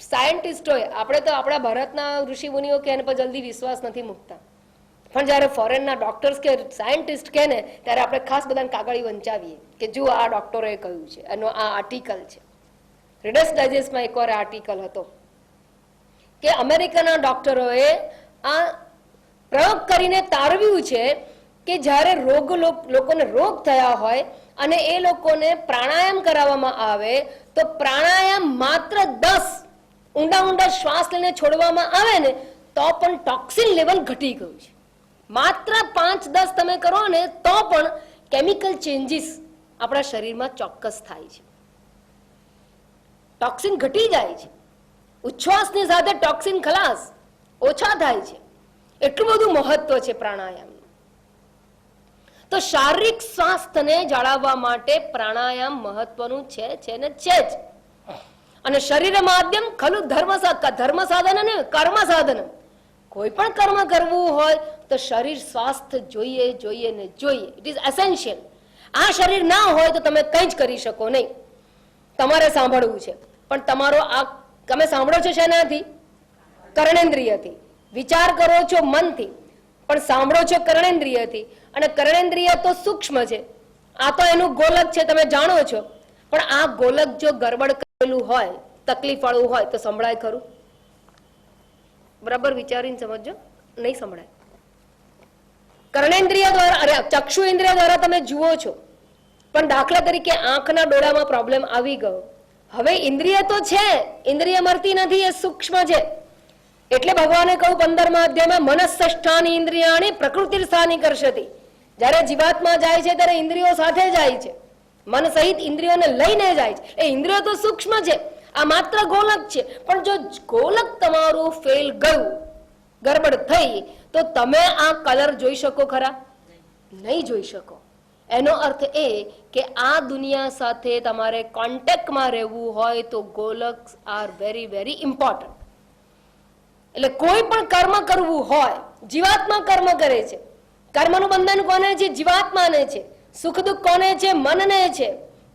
સાયન્ટિસ્ટોએ, આપણે તો આપણા ભારતના ઋષિ મુનિઓ કે એના પર જલ્દી વિશ્વાસ નથી મૂકતા, પણ જ્યારે ફોરેનના ડોક્ટર્સ કે સાયન્ટિસ્ટ કહે ને ત્યારે આપણે ખાસ બધાને કાગળી વંચાવીએ કે જુઓ આ ડોક્ટરોએ કહ્યું છે, એનો આ આર્ટિકલ છે. રીડર્સ ડાયજેસ્ટમાં એકવાર આર્ટિકલ હતો કે અમેરિકાના ડોક્ટરોએ આ પ્રયોગ કરીને તારવ્યું છે કે જ્યારે લોકોને રોગ થયા હોય અને એ લોકોને પ્રાણાયામ કરાવવામાં આવે તો પ્રાણાયામ માત્ર 10 ઊંડા શ્વાસ લઈને છોડવામાં આવે ને તો પણ ટોક્સિન લેવલ ઘટી ગયું છે. માત્ર 5-10 તમે કરો ને તો પણ કેમિકલ ચેન્જીસ આપણા શરીરમાં ચોક્કસ થાય છે, ટોક્સિન ઘટી જાય છે. ઉચ્છ્વાસની સાથે ટોક્સિન ખલાસ ઓછા થાય છે. એટલું બધું મહત્વ છે પ્રાણાયામનું. તો શારીરિક સ્વાસ્થ્યને જાળવવા માટે પ્રાણાયામ મહત્વનું છે ને છે જ. અને શરીર માધ્યમ ખલું ધર્મ સાધન અને કર્મ સાધન. કોઈ પણ કર્મ કરવું હોય તો શરીર સ્વાસ્થ્ય જોઈએ ને જોઈએ. It is essential. આ શરીર ના હોય તો તમે કંઈ જ કરી શકો નહીં. તમારે સાંભળવું છે, પણ તમારો આ તમે સાંભળો છો શેનાથી? કર્ણેન્દ્રિયથી. વિચાર કરો છો મનથી, પણ સાંભળો છો કર્ણેન્દ્રિયથી. અને કર્ણેન્દ્રિય તો સૂક્ષ્મ છે, આ તો એનું ગોલક છે, તમે જાણો છો. પણ આ ગોલક જો ગરબડ કરેલું હોય, તકલીફ વાળું હોય તો સંભળાય ખરું? બરાબર વિચારીને સમજો, નહીં સંભળાય. કર્ણેન્દ્રિય દ્વારા, અરે ચક્ષુ ઇન્દ્રિય દ્વારા તમે જુઓ છો, પણ દાખલા તરીકે આંખના ડોળામાં પ્રોબ્લેમ આવી ગયો. હવે ઇન્દ્રિય તો છે, ઇન્દ્રિય મરતી નથી, એ સૂક્ષ્મ છે. એટલે ભગવાને કહ્યું 15મા અધ્યાયમાં મનસ્સષ્ઠાની ઇન્દ્રિયાણી પ્રકૃતિ સ્થાની કરશતી. જ્યારે જીવાત્મા જાય છે ત્યારે ઇન્દ્રિયો સાથે જાય છે, મન સહિત ઇન્દ્રિયોને લઈને જાય છે. એ ઇન્દ્રિયો તો સૂક્ષ્મ છે, આ માત્ર ગોલક છે. પણ જો ગોલક તમારું ફેલ ગયું, ગરબડ થઈ, તો તો તમે આ કલર જોઈ શકો ખરા? નહીં જોઈ શકો. એનો અર્થ એ કે આ દુનિયા સાથે તમારે કોન્ટેક્ટમાં રહેવું હોય તો ગોલક્સ આર વેરી વેરી ઇમ્પોર્ટન્ટ. એટલે કોઈ પણ કર્મ કરવું હોય, જીવાત્મા કર્મ કરે છે. કર્મનું બંધન કોને છે? જીવાત્માને છે. સુખ દુઃખ કોને છે? મનને છે.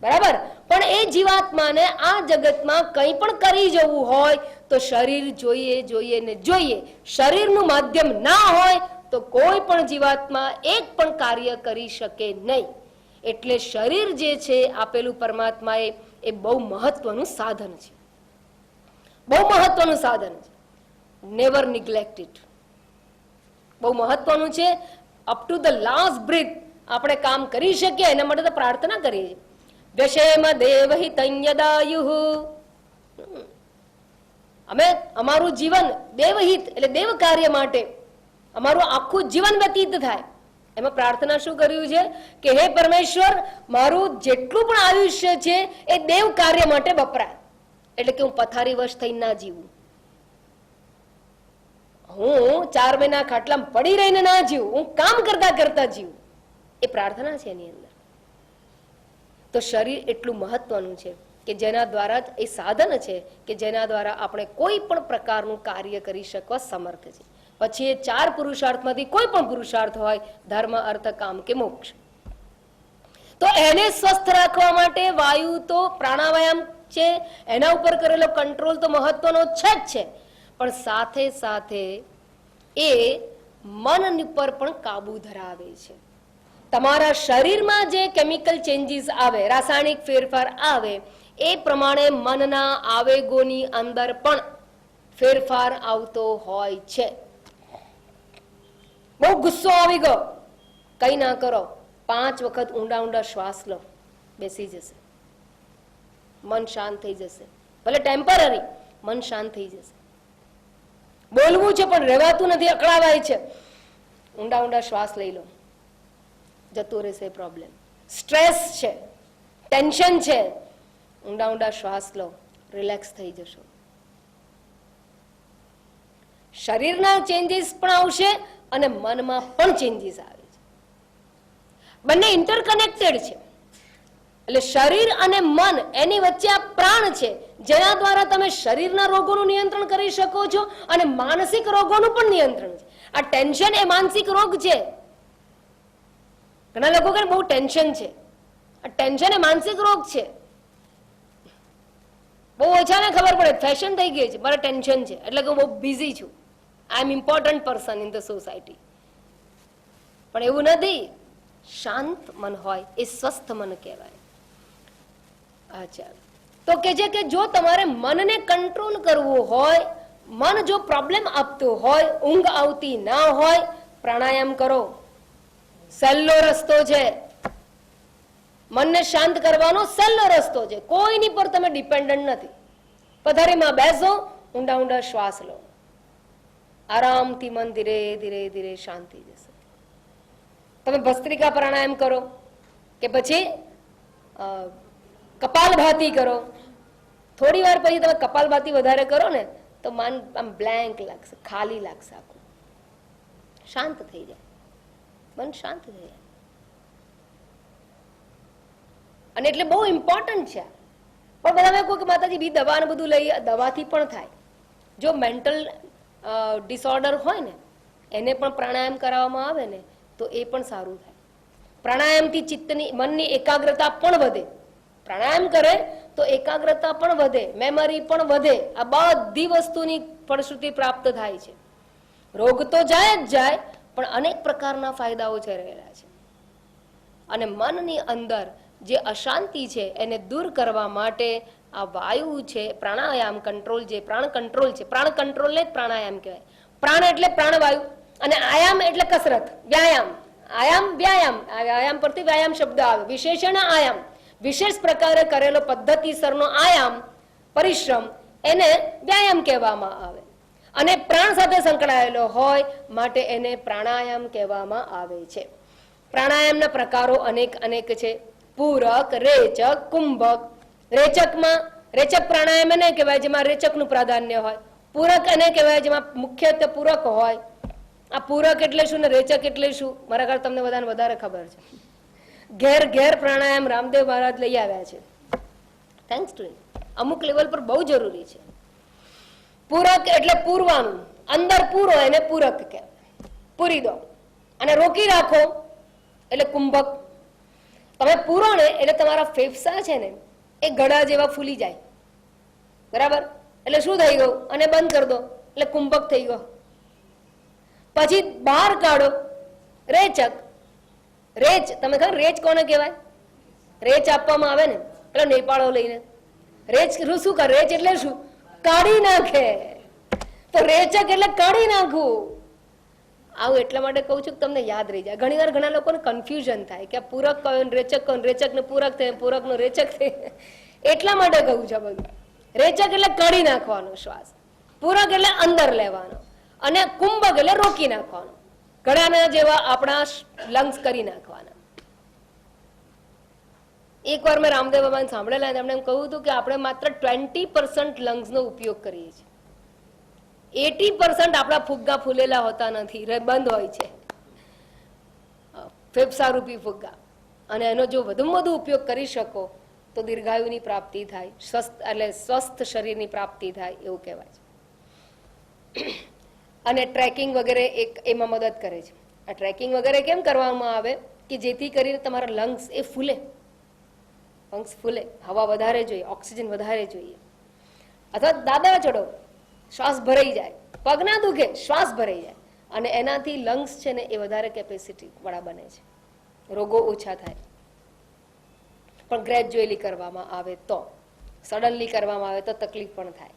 બરાબર. પણ એ જીવાત્માને આ જગતમાં કંઈ પણ કરી જવું હોય તો શરીર જોઈએ ને જોઈએ. શરીરનું માધ્યમ ના હોય તો કોઈ પણ જીવાત્મા એક પણ કાર્ય કરી શકે નહીં. એટલે શરીર જે છે આપેલું પરમાત્માએ એ બહુ મહત્વનું સાધન છે. બહુ મહત્વનું સાધન છે. Never neglect it. બહુ મહત્વનું છે. Up to the last breath આપણે કામ કરી શકીએ એના માટે તો પ્રાર્થના કરીએ. વ્યશેમ દેવહિતં યદાયુઃ. અમે અમારું જીવન દેવહિત એટલે દેવ કાર્ય માટે અમારું આખું જીવન વ્યતીત થાય. એમાં પ્રાર્થના શું કર્યું છે કે હે પરમેશ્વર, મારું જેટલું પણ આયુષ્ય છે એ દેવ કાર્ય માટે વપરાય. એટલે કે હું પથારી વશ થઈ ના જીવું, હું 4 મહિના ખાટલામાં પડી રહીને ના જીવું, હું કામ કરતા કરતા જીવું. એ પ્રાર્થના છે એની અંદર. તો શરીર એટલું મહત્વનું છે કે જેના દ્વારા જ એ સાધન છે કે જેના દ્વારા આપણે કોઈ પણ પ્રકારનું કાર્ય કરી શકવા સમર્થ છે. પછી એ 4 પુરુષાર્થમાંથી કોઈ પણ પુરુષાર્થ હોય, ધર્મ, અર્થ, કામ કે મોક્ષ. તો એને સ્વસ્થ રાખવા માટે વાયુ તો પ્રાણાયામ છે, એના ઉપર કરેલો કંટ્રોલ તો મહત્વનો છે જ છે. પણ સાથે સાથે એ મન ઉપર પણ કાબુ ધરાવે છે. તમારા શરીરમાં જે કેમિકલ ચેન્જીસ આવે, રાસાયણિક ફેરફાર આવે, એ પ્રમાણે મનના આવેગોની અંદર પણ ફેરફાર આવતો હોય છે. બહુ ગુસ્સો આવી ગયો, કઈ ના કરો, 5 વખત ઊંડા ઊંડા શ્વાસ લો, બેસી જશે, મન શાંત થઈ જશે. ભલે ટેમ્પરરી, મન શાંત થઈ જશે. બોલવું છે પણ રહેવાતું નથી, અકળાવાય છે, ઊંડા ઊંડા શ્વાસ લઈ લો, જતો રહેશે પ્રોબ્લેમ. સ્ટ્રેસ છે, ટેન્શન છે, ઊંડા ઊંડા શ્વાસ લો, રિલેક્સ થઈ જશો. શરીરના ચેન્જીસ પણ આવશે અને મનમાં પણ ચેન્જીસ આવે છે. બંને ઇન્ટરકનેક્ટેડ છે. એટલે શરીર અને મન એની વચ્ચે આ પ્રાણ છે, જેના દ્વારા તમે શરીરના રોગોનું નિયંત્રણ કરી શકો છો અને માનસિક રોગોનું પણ નિયંત્રણ છે. આ ટેન્શન એ માનસિક રોગ છે. ઘણા લોકો કહે બહુ ટેન્શન છે. આ ટેન્શન એ માનસિક રોગ છે. બહુ ઓછાને ખબર પડે, ફેશન થઈ ગઈ છે, મારે ટેન્શન છે એટલે કે હું બહુ બિઝી છું, I am important person in the society. પણ એવું નથી. શાંત મન હોય એ સ્વસ્થ મન કહેવાય. અચ્છા, તો કે છે કે જો તમારે મનને કંટ્રોલ કરવું હોય, મન જો પ્રોબ્લેમ આપતું હોય, ઊંઘ આવતી ના હોય, પ્રાણાયામ કરો. સહેલો રસ્તો છે. મનને શાંત કરવાનો સહેલો રસ્તો છે. કોઈની પર તમે ડિપેન્ડન્ટ નથી. પથારીમાં બેસો, ઊંડા ઊંડા શ્વાસ લો, આરામથી મન ધીરે ધીરે ધીરે શાંત થઈ જશે. તમે ભસ્ત્રિકા પ્રાણાયામ કરો કે પછી કપાલભાતી કરો. થોડી વાર પછી તમે કપાલભાતી વધારે કરો ને તો મન આમ બ્લેન્ક લાગશે, ખાલી લાગશે, આખું શાંત થઈ જાય, મન શાંત થઈ જાય. અને એટલે બહુ ઇમ્પોર્ટન્ટ છે. પણ બધા મેં કહું કે માતાજી બી દવા ને બધું લઈ, દવાથી પણ થાય. જો મેન્ટલ ડિસઓર્ડર હોય ને એને પણ પ્રાણાયામ કરાવવામાં આવે ને તો એ પણ સારું થાય. પ્રાણાયામથી ચિત્તની, મનની એકાગ્રતા પણ વધે. પ્રાણાયામ કરે તો એકાગ્રતા પણ વધે, મેમરી પણ વધે. આ બધી વસ્તુની ફળશ્રુતિ પ્રાપ્ત થાય છે. રોગ તો જાય જ જાય, પણ અનેક પ્રકારના ફાયદાઓ છે રહેલા છે. અને મનની અંદર જે અશાંતિ છે એને દૂર કરવા માટે આ વાયુ છે, પ્રાણાયામ કંટ્રોલ, જે પ્રાણ કંટ્રોલ છે, પ્રાણ કંટ્રોલને જ પ્રાણાયામ કહેવાય. પ્રાણ એટલે પ્રાણવાયુ અને આયામ એટલે કસરત, વ્યાયામ. આયામ વ્યાયામ, આયામ પરથી વ્યાયામ શબ્દ આવે. વિશેષણ આયામ, વિશેષ પ્રકારે કરેલો પદ્ધતિસરનો આયામ, પરિશ્રમ, એને વ્યાયામ કહેવામાં આવે. અને પ્રાણ સાથે સંકળાયેલો હોય માટે એને પ્રાણાયામ કહેવામાં આવે છે. પ્રાણાયામના પ્રકારો અનેક અનેક છે. પૂરક, રેચક, કુંભક. રેચકમાં રેચક પ્રાણાયામ એને કહેવાય જેમાં રેચકનું પ્રાધાન્ય હોય. પૂરક એને કહેવાય જેમાં મુખ્યત્વે પૂરક હોય. આ પૂરક એટલે શું ને રેચક એટલે શું મારા કરતા તમને બધાને વધારે ખબર છે. ઘેર ઘેર પ્રાણાયામ રામદેવ મહારાજ લઈ આવ્યા છે. થેન્ક્સ ટુ અમુક લેવલ પર બહુ જરૂરી છે. પૂરક એટલે પૂરવાનું, અંદર પૂરો એને પૂરક કહેવાય. પૂરી દો અને રોકી રાખો એટલે કુંભક. તમે પૂરો ને એટલે તમારા ફેફસા છે ને એ ગળા જેવા ફૂલી જાય, બરાબર? એટલે શું થઈ ગયું? અને બંધ કરી દો એટલે કુંભક થઈ ગયો. પછી બહાર કાઢો રેચક. રેચ તમે ખબર રેચ કોને કહેવાય? રેચ આપવામાં આવે ને પેલો નેપાળો લઈને રેચ શું કરે? રેચ એટલે શું? કાઢી નાખે. તો રેચક એટલે કાઢી નાખવું. આવું એટલા માટે કહું છું કે તમને યાદ રહી જાય. ઘણી વાર ઘણા લોકોને કન્ફ્યુઝન થાય કે આ પૂરક કયો ને રેચક કયો, રેચક ને પૂરક થાય, પૂરક નો રેચક થાય. એટલા માટે કહું છું બધું. રેચક એટલે કાઢી નાખવાનો શ્વાસ, પૂરક એટલે અંદર લેવાનો, અને કુંભક એટલે રોકી નાખવાનો. ઘણાના જેવા આપણા લંગ્સ કરી નાખવાના. એકવાર મેં રામદેવ બાબાને સાંભળેલા, એમણે એમ કહ્યું હતું કે આપણે માત્ર 20% લંગ્સનો ઉપયોગ કરીએ છીએ. 80% આપણા ફુગ્ગા ફૂલેલા હોતા નથી, બંધ હોય છે, ફેફસા રૂપી ફુગ્ગા. અને એનો જો વધુમાં વધુ ઉપયોગ કરી શકો તો દીર્ઘાયુની પ્રાપ્તિ થાય, સ્વસ્થ શરીરની પ્રાપ્તિ થાય એવું કહેવાય છે. અને ટ્રેકિંગ વગેરે એમાં મદદ કરે છે. આ ટ્રેકિંગ વગેરે કેમ કરવામાં આવે કે જેથી કરીને તમારા લંગ્સ એ ફૂલે, લંગ્સ ફૂલે, હવા વધારે જોઈએ, ઓક્સિજન વધારે જોઈએ. અથવા દાદરા ચડો, શ્વાસ ભરાઈ જાય, પગ ના દુખે, શ્વાસ ભરાઈ જાય, અને એનાથી લંગ્સ છે ને એ વધારે કેપેસિટી વાળા બને છે, રોગો ઓછા થાય. પણ ગ્રેજ્યુઅલી કરવામાં આવે તો, સડનલી કરવામાં આવે તો તકલીફ પણ થાય.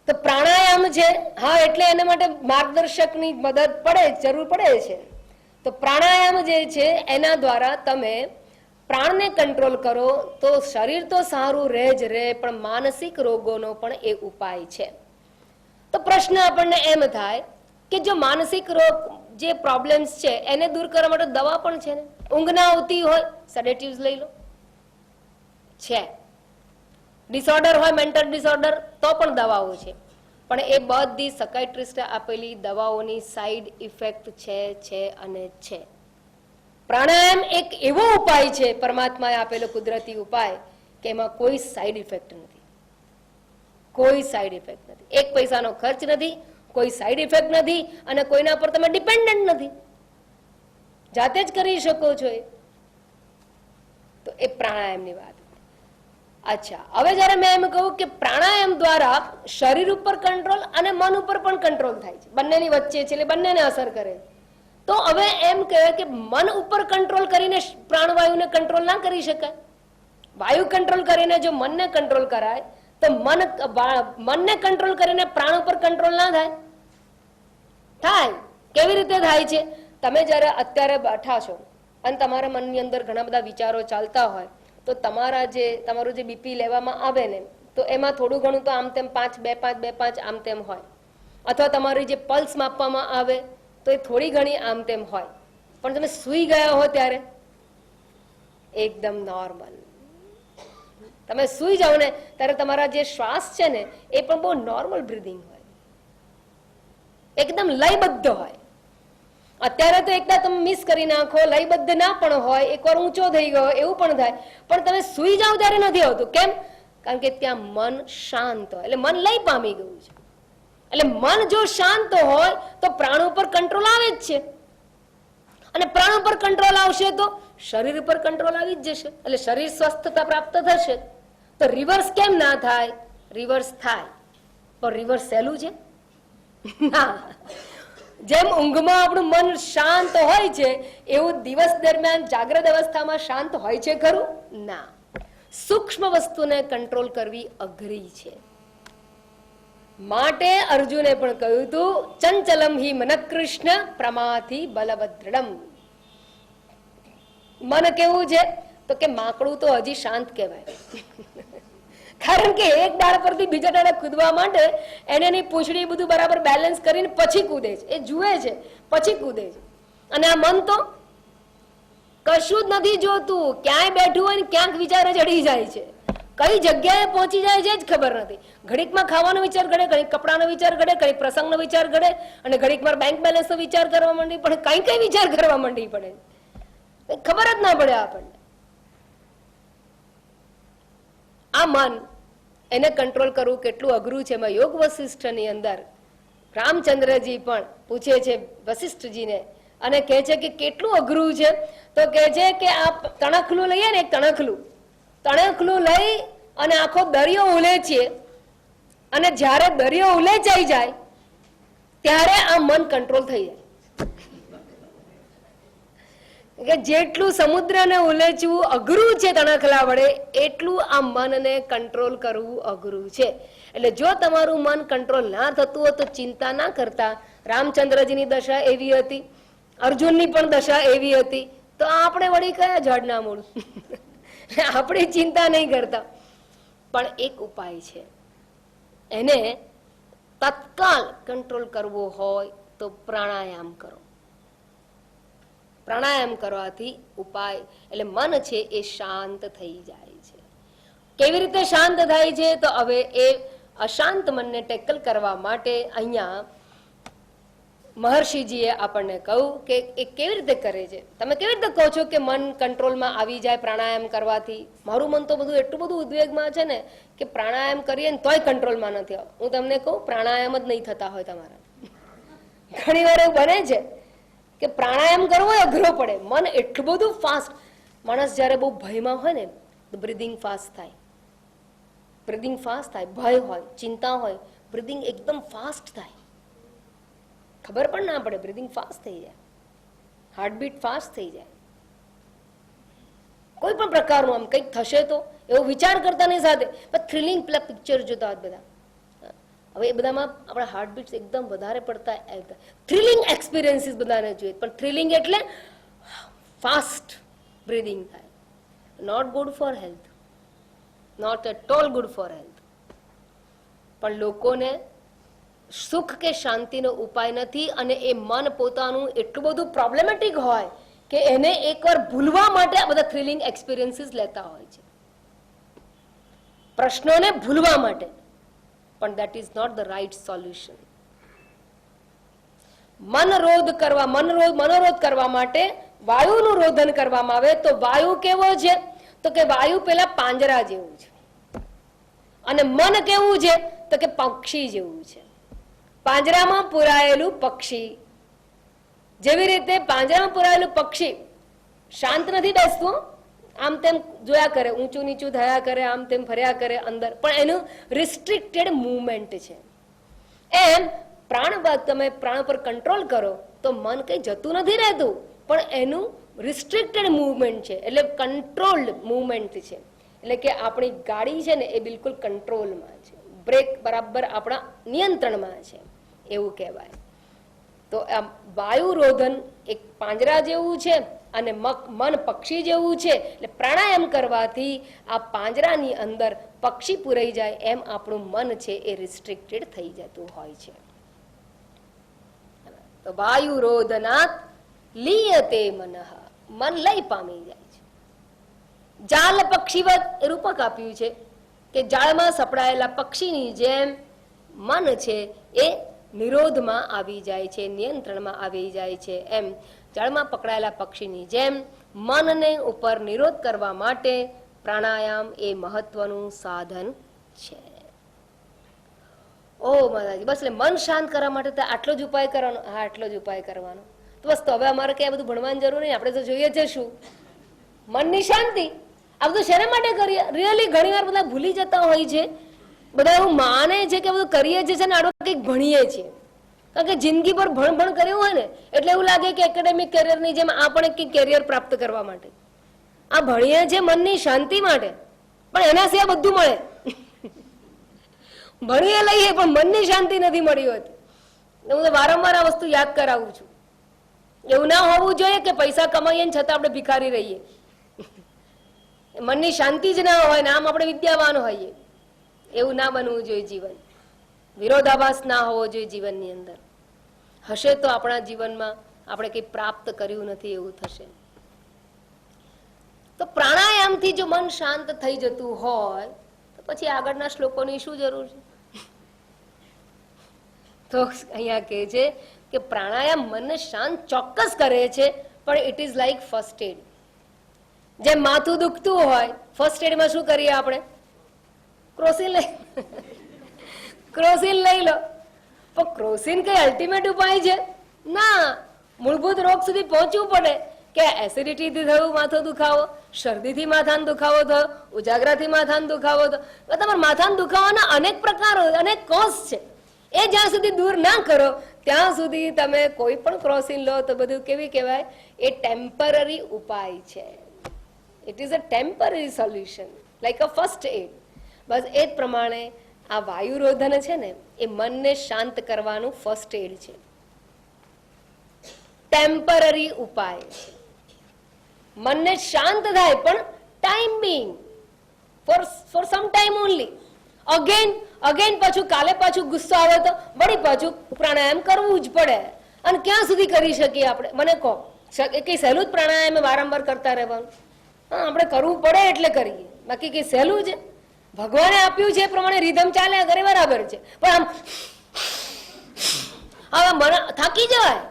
તો પ્રાણાયામ છે, હા, એટલે એના માટે માર્ગદર્શકની મદદ પડે, જરૂર પડે છે. તો પ્રાણાયામ જે છે એના દ્વારા તમે પ્રાણને કંટ્રોલ કરો તો શરીર તો સારું રહે જ રહે, પણ માનસિક રોગોનો પણ એ ઉપાય છે. તો પ્રશ્ન આપણને એમ થાય કે જો માનસિક રોગ જે પ્રોબ્લેમ્સ છે એને દૂર કરવા માટે દવા પણ છે ને. ઊંઘ ના આવતી હોય, સેડેટિવ્સ લઈ લો છે. ડિસઓર્ડર હોય, મેન્ટલ ડિસઓર્ડર, તો પણ દવાઓ છે. પણ એ બધી સકાઇટ્રિસ્ટે આપેલી દવાઓની સાઈડ ઇફેક્ટ છે અને છે. પ્રાણાયામ એક એવો ઉપાય છે, પરમાત્માએ આપેલો કુદરતી ઉપાય, કે એમાં કોઈ સાઈડ ઇફેક્ટ નથી. કોઈ સાઈડ ઇફેક્ટ નથી, એક પૈસાનો ખર્ચ નથી, કોઈ સાઈડ ઇફેક્ટ નથી, અને કોઈના પર તમે ડિપેન્ડન્ટ નથી, જાતે જ કરી શકો છો. તો એ પ્રાણાયામની વાત. અચ્છા, હવે જયારે મેં એમ કહું કે પ્રાણાયામ દ્વારા શરીર ઉપર કંટ્રોલ અને મન ઉપર પણ કંટ્રોલ થાય છે, બંનેની વચ્ચે છે, એટલે બંનેને અસર કરે. તો હવે એમ કહેવાય કે મન ઉપર કંટ્રોલ કરીને પ્રાણવાયુને કંટ્રોલ ના કરી શકાય. વાયુ કંટ્રોલ કરીને જો મનને કંટ્રોલ કરાય તો મનને કંટ્રોલ કરીને પ્રાણ ઉપર કંટ્રોલ ના થાય? થાય. કેવી રીતે થાય છે? તમે જયારે અત્યારે બેઠા છો અને તમારા મનની અંદર ઘણા બધા વિચારો ચાલતા હોય, તો તમારું જે બીપી લેવામાં આવે ને, તો એમાં થોડું ઘણું તો આમ તેમ 5, 2, 5, 2, 5 આમ તેમ હોય. અથવા તમારી જે પલ્સ માપવામાં આવે તો એ થોડી ઘણી આમ તેમ હોય. પણ તમે સૂઈ ગયા હો ત્યારે એકદમ નોર્મલ. તમે સૂઈ જાઓ ને ત્યારે તમારા જે શ્વાસ છે ને એ પણ બહુ નોર્મલ બ્રીધિંગ હોય, એકદમ લયબદ્ધ હોય. અત્યારે તો એકદમ તમે મિસ કરી નાખો, લયબદ્ધ ના પણ હોય, એકવાર ઊંચો થઈ ગયો એવું પણ થાય. પણ તમે સૂઈ જાઓ ત્યારે નથી આવતું. કેમ? કારણ કે ત્યાં મન શાંત હોય, એટલે મન લય પામી ગયું છે. એટલે મન જો શાંત હોય તો પ્રાણ ઉપર કંટ્રોલ આવે જ છે, અને પ્રાણ ઉપર કંટ્રોલ આવશે તો શરીર ઉપર કંટ્રોલ આવી જ જશે, એટલે શરીર સ્વસ્થતા પ્રાપ્ત થશે. તો રિવર્સ કેમ ના થાય? રિવર્સ થાય, પણ રિવર્સ સહેલું છે ના. જેમ ઊંઘમાં આપણું મન શાંત હોય છે, એવું દિવસ દરમિયાન જાગ્રત અવસ્થામાં શાંત હોય છે ખરું? ના. સૂક્ષ્મ વસ્તુને કંટ્રોલ કરવી અઘરી છે. માટે અર્જુને પણ કહ્યું હતું, ચંચલમ હિ મન કૃષ્ણ પ્રમાથી બલવદ્રડમ. મન કેવું છે? તો કે માકડું તો હજી શાંત કહેવાય. કારણ કે એક ડાળ પરથી બીજા ડાળે કૂદવા માટે એને એની પૂંછડી બધું બરાબર બેલેન્સ કરીને પછી કૂદે છે, એ જુએ છે પછી કૂદે છે. અને આ મન તો કશું જ નથી જોતું, ક્યાંય બેઠું હોય ને ક્યાંક વિચારે ચડી જાય છે. કઈ જગ્યાએ પહોંચી જાય છે જ ખબર નથી. ઘડીકમાં ખાવાનો વિચાર કરે, ઘડીક કપડાનો વિચાર કરે, ઘડીક પ્રસંગનો વિચાર કરે, અને ઘડીકમાં બેંક બેલેન્સનો વિચાર કરવા માંડી પડે, કઈ કઈ વિચાર કરવા માંડી પડે, ખબર જ ના પડે આપણને. આ મન એને કંટ્રોલ કરવું કેટલું અઘરું છે. એમાં યોગ વશિષ્ઠની અંદર રામચંદ્રજી પણ પૂછે છે વશિષ્ઠજીને અને કહે છે કે કેટલું અઘરું છે. તો કહે છે કે આ તણખલું લઈએ ને, એક તણખલું લઈ અને આખો દરિયો ઉલેચીએ, અને જ્યારે દરિયો ઉલેચાઈ જાય ત્યારે આ મન કંટ્રોલ થઈ જાય. કે જેટલું સમુદ્રને ઉલેચવું અઘરું છે તણખલા વડે, એટલું આ મનને કંટ્રોલ કરવું અઘરું છે. એટલે જો તમારું મન કંટ્રોલ ના થતું હોય તો ચિંતા ના કરતા. રામચંદ્રજીની દશા એવી હતી, અર્જુનની પણ દશા એવી હતી, તો આપણે વળી કયા ઝાડના મૂળ, આપણે ચિંતા નહીં કરતા. પણ એક ઉપાય છે, એને તત્કાલ કંટ્રોલ કરવો હોય તો પ્રાણાયામ કરો. પ્રાણાયામ કરવાથી ઉપાય એટલે મન છે એ શાંત થઈ જાય છે. કેવી રીતે શાંત થાય છે? તો હવે એ અશાંત મનને ટેકલ કરવા માટે અહીંયા મહર્ષિજીએ આપણને કહ્યું કે એ કેવી રીતે કરે છે. તમે કેવી રીતે કહો છો કે મન કંટ્રોલમાં આવી જાય પ્રાણાયામ કરવાથી? મારું મન તો બધું એટલું બધું ઉદ્વેગમાં છે ને કે પ્રાણાયામ કરીએ ને તોય કંટ્રોલમાં નથી. હું તમને કહું, પ્રાણાયામ જ નહીં થતા હોય તમારા. ઘણી વાર એવું બને છે કે પ્રાણાયામ કરવો એ અઘરો પડે. મન એટલું બધું ફાસ્ટ. માણસ જયારે બહુ ભયમાં હોય ને તો બ્રીધિંગ ફાસ્ટ થાય, ભય હોય, ચિંતા હોય, બ્રીધિંગ એકદમ ફાસ્ટ થાય, ખબર પણ ના પડે, બ્રીધિંગ ફાસ્ટ થઈ જાય, હાર્ટબીટ ફાસ્ટ થઈ જાય. કોઈ પણ પ્રકારનું આમ કંઈક થશે તો એવો વિચાર કરતાની સાથે થ્રિલિંગ પેલા પિક્ચર જોતા હોય બધા. હવે એ બધામાં આપણા હાર્ટબીટ્સ એકદમ વધારે પડતા થ્રિલિંગ એક્સપિરિયન્સીસ બધાને જોઈએ. પણ થ્રિલિંગ એટલે ફાસ્ટ બ્રીધિંગ થાય. Not good for health, not at all good for health. પણ લોકોને સુખ કે શાંતિનો ઉપાય નથી, અને એ મન પોતાનું એટલું બધું પ્રોબ્લેમેટિક હોય કે એને એકવાર ભૂલવા માટે આ બધા થ્રિલિંગ એક્સપિરિયન્સીસ લેતા હોય છે, પ્રશ્નોને ભૂલવા માટે. પણ that is not the right solution. મનોરોધ કરવા માટે વાયુનું રોધન કરવામાં આવે. તો વાયુ કેવો છે? તો કે વાયુ પેલા પાંજરા જેવું છે, અને મન કેવું છે? તો કે પક્ષી જેવું છે. પાંજરામાં પુરાયેલું પક્ષી, જેવી રીતે પાંજરામાં પુરાયેલું પક્ષી શાંત નથી બેસતું, આમ તેમ જોયા કરે, ઊંચું નીચું થયા કરે, આમ તેમ ફર્યા કરે અંદર, પણ એનું રિસ્ટ્રિક્ટેડ મૂવમેન્ટ છે. એમ તમે પ્રાણ પર કંટ્રોલ કરો તો મન કઈ જતું નથી રહેતું, પણ એનું રિસ્ટ્રિક્ટેડ મૂવમેન્ટ છે, એટલે કંટ્રોલ્ડ મૂવમેન્ટ છે. એટલે કે આપણી ગાડી છે ને એ બિલકુલ કંટ્રોલમાં છે, બ્રેક બરાબર આપણા નિયંત્રણમાં છે એવું કહેવાય. તો આ વાયુરોધન એક પાંજરા જેવું છે અને મન પક્ષી જેવું છે. એટલે પ્રાણાયામ કરવાથી આ પાંજરાની અંદર પક્ષી પુરાઈ જાય એમ આપણું મન છે એ રિસ્ટ્રિક્ટેડ થઈ જતું હોય છે. તો વાયુરોધનાત લીયતે મનઃ, મન લય પામી જાય છે. જાલ પક્ષીવત રૂપક આપ્યું છે કે જાળમાં સપડાયેલા પક્ષીની જેમ મન છે એ નિરોધમાં આવી જાય છે, નિયંત્રણમાં આવી જાય છે. એમ જળમાં પકડાયેલા પક્ષીની જેમ મનને ઉપર નિરોધ કરવા માટે પ્રાણાયામ એ મહત્વનું સાધન છે. ઓ માતાજી, બસ એટલે મન શાંત કરવા માટે આટલો જ ઉપાય કરવાનો. હા, આટલો જ ઉપાય કરવાનો. તો બસ, તો હવે અમારે ક્યાં બધું ભણવાની જરૂર નહીં, આપણે તો જોઈએ છે શું? મનની શાંતિ. આ બધું શેના માટે કરીએ? રિયલી ઘણી વાર બધા ભૂલી જતા હોય છે. બધા એવું માને છે કે બધું કરીએ છીએ ને આડો કંઈક ભણીએ છીએ. કારણ કે જિંદગી પર ભણ કર્યું હોય ને એટલે એવું લાગે કે એકેડેમિક કેરિયરની જેમ આપણે કંઈક કેરિયર પ્રાપ્ત કરવા માટે આ ભણીએ છીએ મનની શાંતિ માટે, પણ એના સિવાય બધું મળે. ભણીએ લઈએ પણ મનની શાંતિ નથી મળી હોતી. હું તો વારંવાર આ વસ્તુ યાદ કરાવું છું. એવું ના હોવું જોઈએ કે પૈસા કમાઈએ છતાં આપણે ભિખારી રહીએ. મનની શાંતિ જ ના હોય ને આમ આપણે વિદ્યાવાન હોઈએ. એવું ના બનવું જોઈએ જીવન. વિરોધાભાસ ના હોવો જોઈએ જીવનની અંદર. હશે તો આપણા જીવનમાં આપણે કંઈ પ્રાપ્ત કર્યું નથી એવું થશે. તો પ્રાણાયામથી જો મન શાંત થઈ જતું હોય પછી આગળના શ્લોકોની શું જરૂર છે? તો અહીંયા કહે છે કે પ્રાણાયામ મનને શાંત ચોક્કસ કરે છે, પણ it is like first aid. જેમ માથું દુખતું હોય, ફર્સ્ટ એડમાં શું કરીએ આપણે? ક્રોસિન લઈ લો. પણ ક્રોસિન કઈ અલ્ટિમેટ ઉપાય છે? ના, મૂળભૂત રોગ સુધી પહોંચવું પડે કે એસિડિટીથી થયું માથો દુખાવો, શરદીથી માથાનો દુખાવો થયો, ઉજાગરાથી માથાનો દુખાવો થયો. તમારા માથાના દુખાવાના અનેક પ્રકારો, અનેક કોઝ છે. એ જ્યાં સુધી દૂર ના કરો ત્યાં સુધી તમે કોઈ પણ ક્રોસિન લો તો બધું કેવી કહેવાય? એ ટેમ્પરરી ઉપાય છે. It is a temporary solution, like a first aid. બસ એ જ પ્રમાણે આ વાયુરોધન છે ને, એ મનને શાંત કરવાનું ફર્સ્ટ એડ છે, ટેમ્પરરી ઉપાય છે. મનને શાંત થાય પણ time Bing, for some time only. Again પાછું કાલે પાછું ગુસ્સો આવે તો વળી પાછું પ્રાણાયામ કરવું જ પડે. અને ક્યાં સુધી કરી શકીએ આપણે? મને કહો, કઈ સહેલું જ પ્રાણાયામ વારંવાર કરતા રહેવાનું? હા, આપણે કરવું પડે એટલે કરીએ, બાકી કઈ સહેલું છે? ભગવાને આપ્યું છે એ પ્રમાણે રિધમ ચાલ્યા કરે, બરાબર છે. પણ આમ હવે મને થાકી જવાય,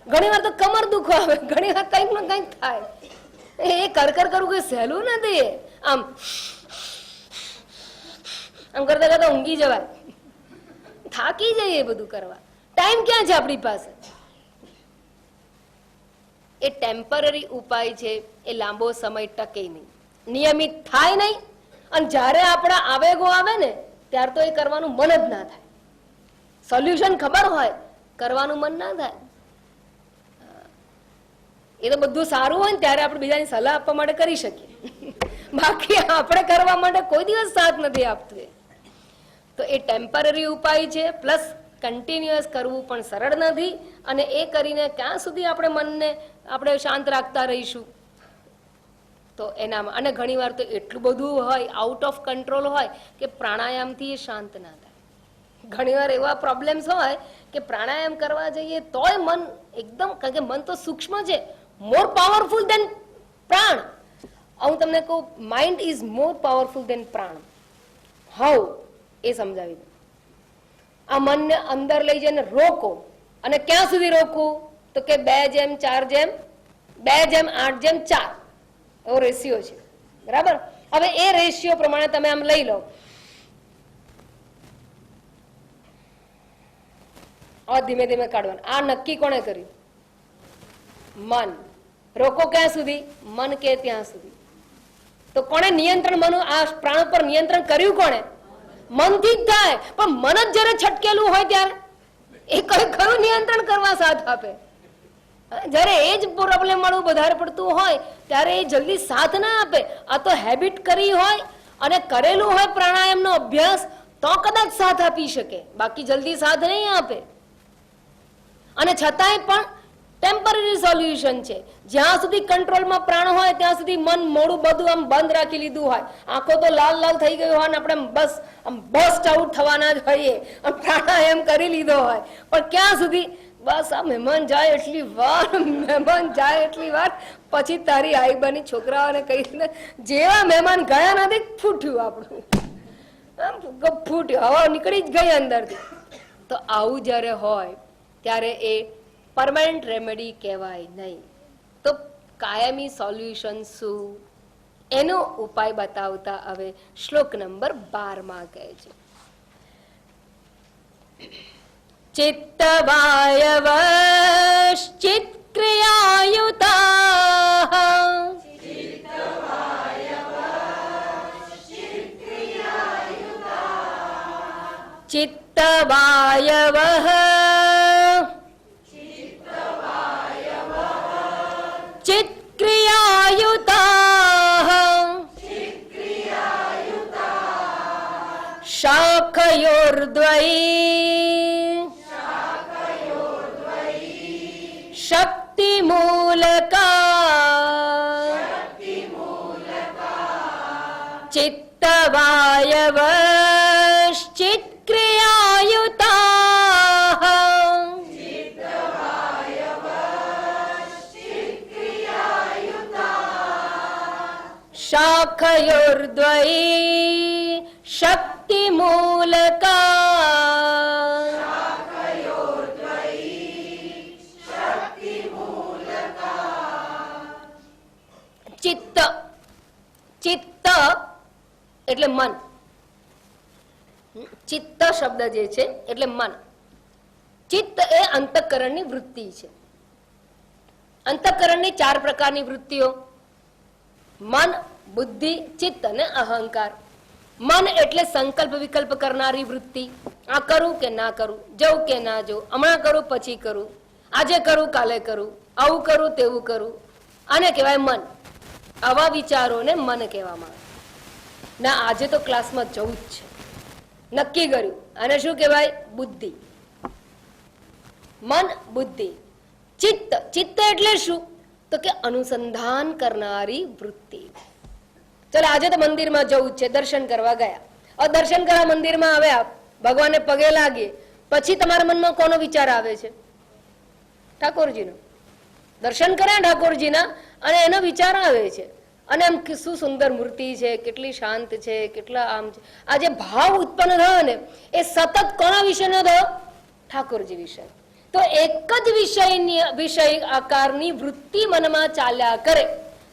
ઘણી વાર તો કમર દુખો આવે, ઘણી વાર કંઈક ને કંઈક થાય. એ કર કરવું કઈ સહેલું નથી. આમ કરતા કરતા ઊંઘી જવાય, થાકી જઈએ બધું કરવા. ટાઈમ ક્યાં છે આપણી પાસે? એ ટેમ્પરરી ઉપાય છે, એ લાંબો સમય ટકે નહીં, નિયમિત થાય નહીં. અને જ્યારે આપણા આવેગો આવે ને ત્યાર તો એ કરવાનું મન જ ના થાય. સોલ્યુશન ખબર હોય, કરવાનું મન ના થાય. એ તો બધું સારું હોય ને ત્યારે આપણે બીજાની સલાહ આપવા માટે કરી શકીએ, બાકી આપણે કરવા માટે કોઈ દિવસ સાથ નથી આપતું. તો એ ટેમ્પરરી ઉપાય છે, પ્લસ કન્ટિન્યુઅસ કરવું પણ સરળ નથી. અને એ કરીને ક્યાં સુધી આપણે મનને આપણે શાંત રાખતા રહીશું? તો એનામાં અને ઘણી વાર તો એટલું બધું હોય, આઉટ ઓફ કંટ્રોલ હોય કે પ્રાણાયામથી એ શાંત ના થાય. ઘણી વાર એવા પ્રોબ્લેમ્સ હોય કે પ્રાણાયામ કરવા જઈએ તોય મન એકદમ, કારણ કે મન તો સૂક્ષ્મ છે, મોર પાવરફુલ દેન પ્રાણ. હું તમને કહું, mind is more powerful than prana. How? એ સમજાવી દઉં. આ મનને અંદર લઈ જઈને રોકો. અને ક્યાં સુધી રોકવું? તો કે 2:4:2:8:4 એવો રેશિયો છે, બરાબર? હવે એ રેશિયો પ્રમાણે તમે આમ લઈ લો. ધીમે ધીમે કાઢવાનું. આ નક્કી કોણે કર્યું? મન. રોકો ક્યાં સુધી? મન કે ત્યાં સુધી. તો કોણે નિયંત્રણ મન, આ પ્રાણ પર નિયંત્રણ કર્યું? કોણે? મનથી જ થાય. પણ મન જ જયારે છટકેલું હોય ત્યારે એ કયું નિયંત્રણ કરવા સાથ આપે? જયારે એ જ પ્રોબ્લેમ વાળું વધારે પડતું હોય ત્યારે એ જલ્દી સાથ ના આપે. આ તો હેબિટ કરી હોય અને કરેલું હોય પ્રાણાયામનો અભ્યાસ તો કદાચ સાથ આપી શકે, બાકી જલ્દી સાથ નહીં આપે. અને છતાંય પણ ટેમ્પરરી સોલ્યુશન છે. જ્યાં સુધી કંટ્રોલમાં પ્રાણ હોય ત્યાં સુધી મન મોડું બધું આમ બંધ રાખી લીધું હોય, આંખો તો લાલ લાલ થઈ ગઈ હોય ને આપણે બસ આમ બસ્ટ આઉટ થવાના જ હોઈએ, પ્રાણાયામ કરી લીધો હોય. પણ ક્યાં સુધી? બસ આ મહેમાન જાય એટલી વાર, પછી તારી આઈ બની છોકરાઓને કહીને જેવા મહેમાન ગયા નથી ફૂટ્યું આપણું, ફૂટ્યું, હવા નીકળી જ ગઈ અંદરથી. તો આવું જયારે હોય ત્યારે એ પરમાનન્ટ રેમેડી કહેવાય નહીં. તો કાયમી સોલ્યુશન શું? એનો ઉપાય બતાવતા હવે શ્લોક નંબર 12 કહે છે. ચિત્તવાયવશ્ચિત ક્રિયાયુતા ચિત્તવાયવઃ શાખયોર્દ્વયી શક્તિમૂલકા ચિત્તવાયવશ્ચિત ક્રિયાયુતા શાખયોર્દ્વયી શક્તિ મૂલકા ચિત્ત. ચિત્ત એટલે મન. ચિત્ત શબ્દ જે છે એટલે મન. ચિત્ત એ અંતઃકરણની વૃત્તિ છે. અંતઃકરણની 4 પ્રકારની વૃત્તિઓ: મન, બુદ્ધિ, ચિત્ત અને અહંકાર. મન એટલે સંકલ્પ વિકલ્પ કરનારી વૃત્તિ. આ કરું કે ના કરું, જવું કે ના જવું, હમણાં કરું પછી કરું, આજે કરું કાલે કરું, આવું કરું તેવું કરું, આને કહેવાય મન. આવા વિચારોને મન કહેવામાં આવે. ના આજે તો ક્લાસમાં જવું જ છે, નક્કી કર્યું, આને શું કહેવાય? બુદ્ધિ. મન, બુદ્ધિ. ચિત્ત. ચિત્ત એટલે શું? તો કે અનુસંધાન કરનારી વૃત્તિ. ચલો આજે તો મંદિરમાં જવું જ છે, દર્શન કરવા ગયા. હવે દર્શન કરવા મંદિરમાં આવ્યા, ભગવાનને પગે લાગીએ, પછી તમારા મનમાં કોનો વિચાર આવે છે? ઠાકોરજીનો. દર્શન કર્યા ઠાકોરજીના અને એનો વિચાર આવે છે. અને આમ શું સુંદર મૂર્તિ છે, કેટલી શાંત છે, કેટલા આમ છે. આ જે ભાવ ઉત્પન્ન થયો ને એ સતત કોના વિશેનો થયો? ઠાકોરજી વિશે. તો એક જ વિષય આકારની વૃત્તિ મનમાં ચાલ્યા કરે.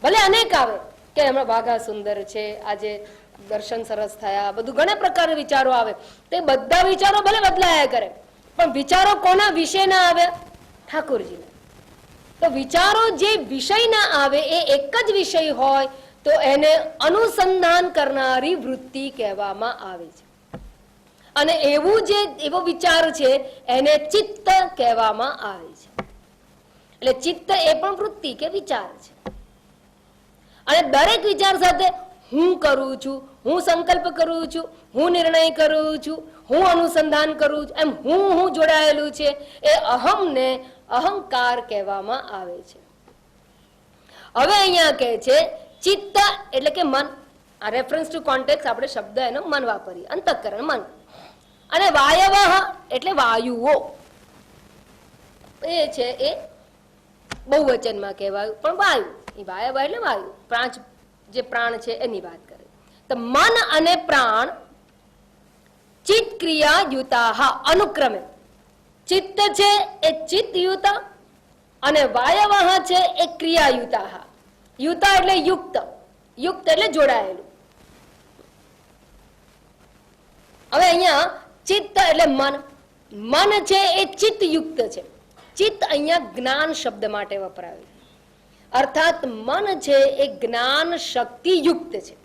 ભલે અનેક આવે કે હમણાં વાઘા સુંદર છે, આજે દર્શન સરસ થયા, બધું ઘણા પ્રકારના વિચારો આવે. તે બધા વિચારો ભલે બદલાયા કરે, પણ વિચારો કોના વિશેના આવે? ઠાકોરજીના. તો વિચારો જે વિષયના આવે એ એક જ વિષય હોય તો એને અનુસંધાન કરનારી વૃત્તિ કહેવામાં આવે છે. અને એવો વિચાર છે એને ચિત્ત કહેવામાં આવે છે. એટલે ચિત્ત એ પણ વૃત્તિ કે વિચાર છે. અને દરેક વિચાર સાથે હું કરું છું, હું સંકલ્પ કરું છું, હું નિર્ણય કરું છું, હું અનુસંધાન કરું છું, એમ હું જોડાયેલું છે. એ અહમને અહંકાર કહેવામાં આવે છે. હવે અહીંયા કહે છે ચિત્ત એટલે કે મન. આ રેફરન્સ ટુ કોન્ટેક્સ આપણે શબ્દ એનો મન વાપરીએ, અંતઃકરણ મન. અને વાયવઃ એટલે વાયુઓ. એ છે એ બહુવચનમાં કહેવાયું, પણ વાયુ. એ વાયવઃ એટલે વાયુ, પાંચ જે પ્રાણ છે એની વાત કરે. તો મન અને પ્રાણ ચિત્ત ક્રિયા યુતા અનુક્રમે. ચિત્ત છે એ ચિત્તયુત અને વાયવઃ છે એ ક્રિયાયુતા. યુતા એટલે યુક્ત, યુક્ત એટલે જોડાયેલું. હવે અહીંયા ચિત્ત એટલે મન. મન છે એ ચિત્તયુક્ત છે. ચિત્ત અહીંયા જ્ઞાન શબ્દ માટે વપરાયું. અર્થાત મન છે એ જ્ઞાન શક્તિ યુક્ત છે.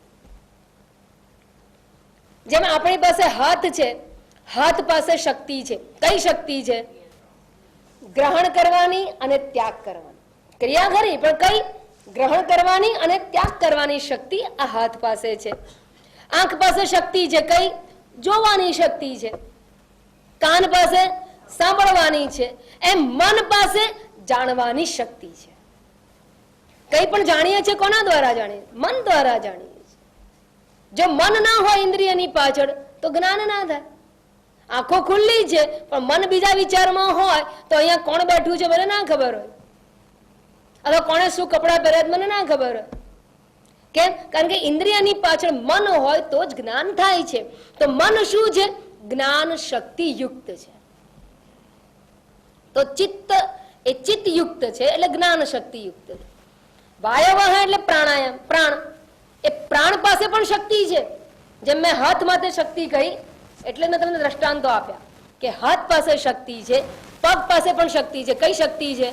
જેમ આપણી પાસે હાથ છે, હાથ પાસે શક્તિ છે. કઈ શક્તિ છે? ગ્રહણ કરવાની અને ત્યાગ કરવાની. ક્રિયા ખરી, પણ કઈ? ગ્રહણ કરવાની અને ત્યાગ કરવાની શક્તિ આ હાથ પાસે છે. આંખ પાસે શક્તિ છે, કઈ? જોવાની શક્તિ છે. કાન પાસે સાંભળવાની છે. એમ મન પાસે જાણવાની શક્તિ છે. કઈ પણ જાણીએ છીએ કોના દ્વારા જાણીએ? મન દ્વારા જાણીએ છીએ. જો મન ના હોય ઇન્દ્રિયની પાછળ તો જ્ઞાન ના થાય. આંખો ખુલ્લી છે પણ મન બીજા વિચારમાં હોય તો અહીંયા કોણ બેઠું છે મને ના ખબર હોય, અથવા કોણે શું કપડા પહેર્યા મને ના ખબર હોય. કેમ? કારણ કે ઇન્દ્રિયની પાછળ મન હોય તો જ જ્ઞાન થાય છે. તો મન શું છે? જ્ઞાન શક્તિ યુક્ત છે. તો ચિત્ત એ ચિત્ત યુક્ત છે એટલે જ્ઞાન શક્તિ યુક્ત છે. વાયવઃ એટલે પ્રાણાયામ. પ્રાણ એ પ્રાણ પાસે પણ શક્તિ છે. જેમ મેં હાથ માટે શક્તિ કહી એટલે મેં તમને દ્રષ્ટાંતો આપ્યા કે હાથ પાસે શક્તિ છે, પગ પાસે પણ શક્તિ છે. કઈ શક્તિ છે?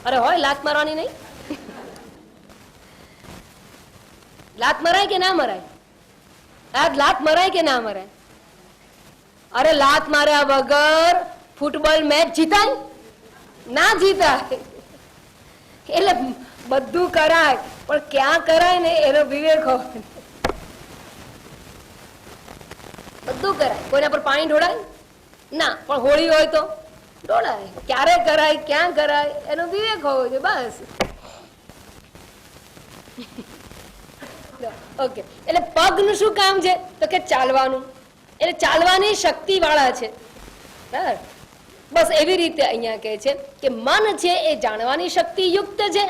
અરે હોય લાત મારવાની નહીં? લાત મરાય કે ના મરાય? લાત મરાય કે ના મરાય? અરે લાત માર્યા વગર ફૂટબોલ મેચ જીતાય? ના જીતાય. એટલે બધું કરાય પણ ક્યાં કરાય ને એનો વિવેક હોય. બધું કરાય. કોઈના પર પાણી ઢોળાય ના, પણ હોળી હોય તો ઢોળાય. ક્યારે કરાય, ક્યાં કરાય એનો વિવેક હોવો જોઈએ. બસ. ઓકે. એટલે પગનું શું કામ છે? તો કે ચાલવાનું. એટલે ચાલવાની શક્તિ વાળા છે. બરાબર. બસ એવી રીતે અહીંયા કહે છે કે મન છે એ જાણવાની શક્તિ યુક્ત છે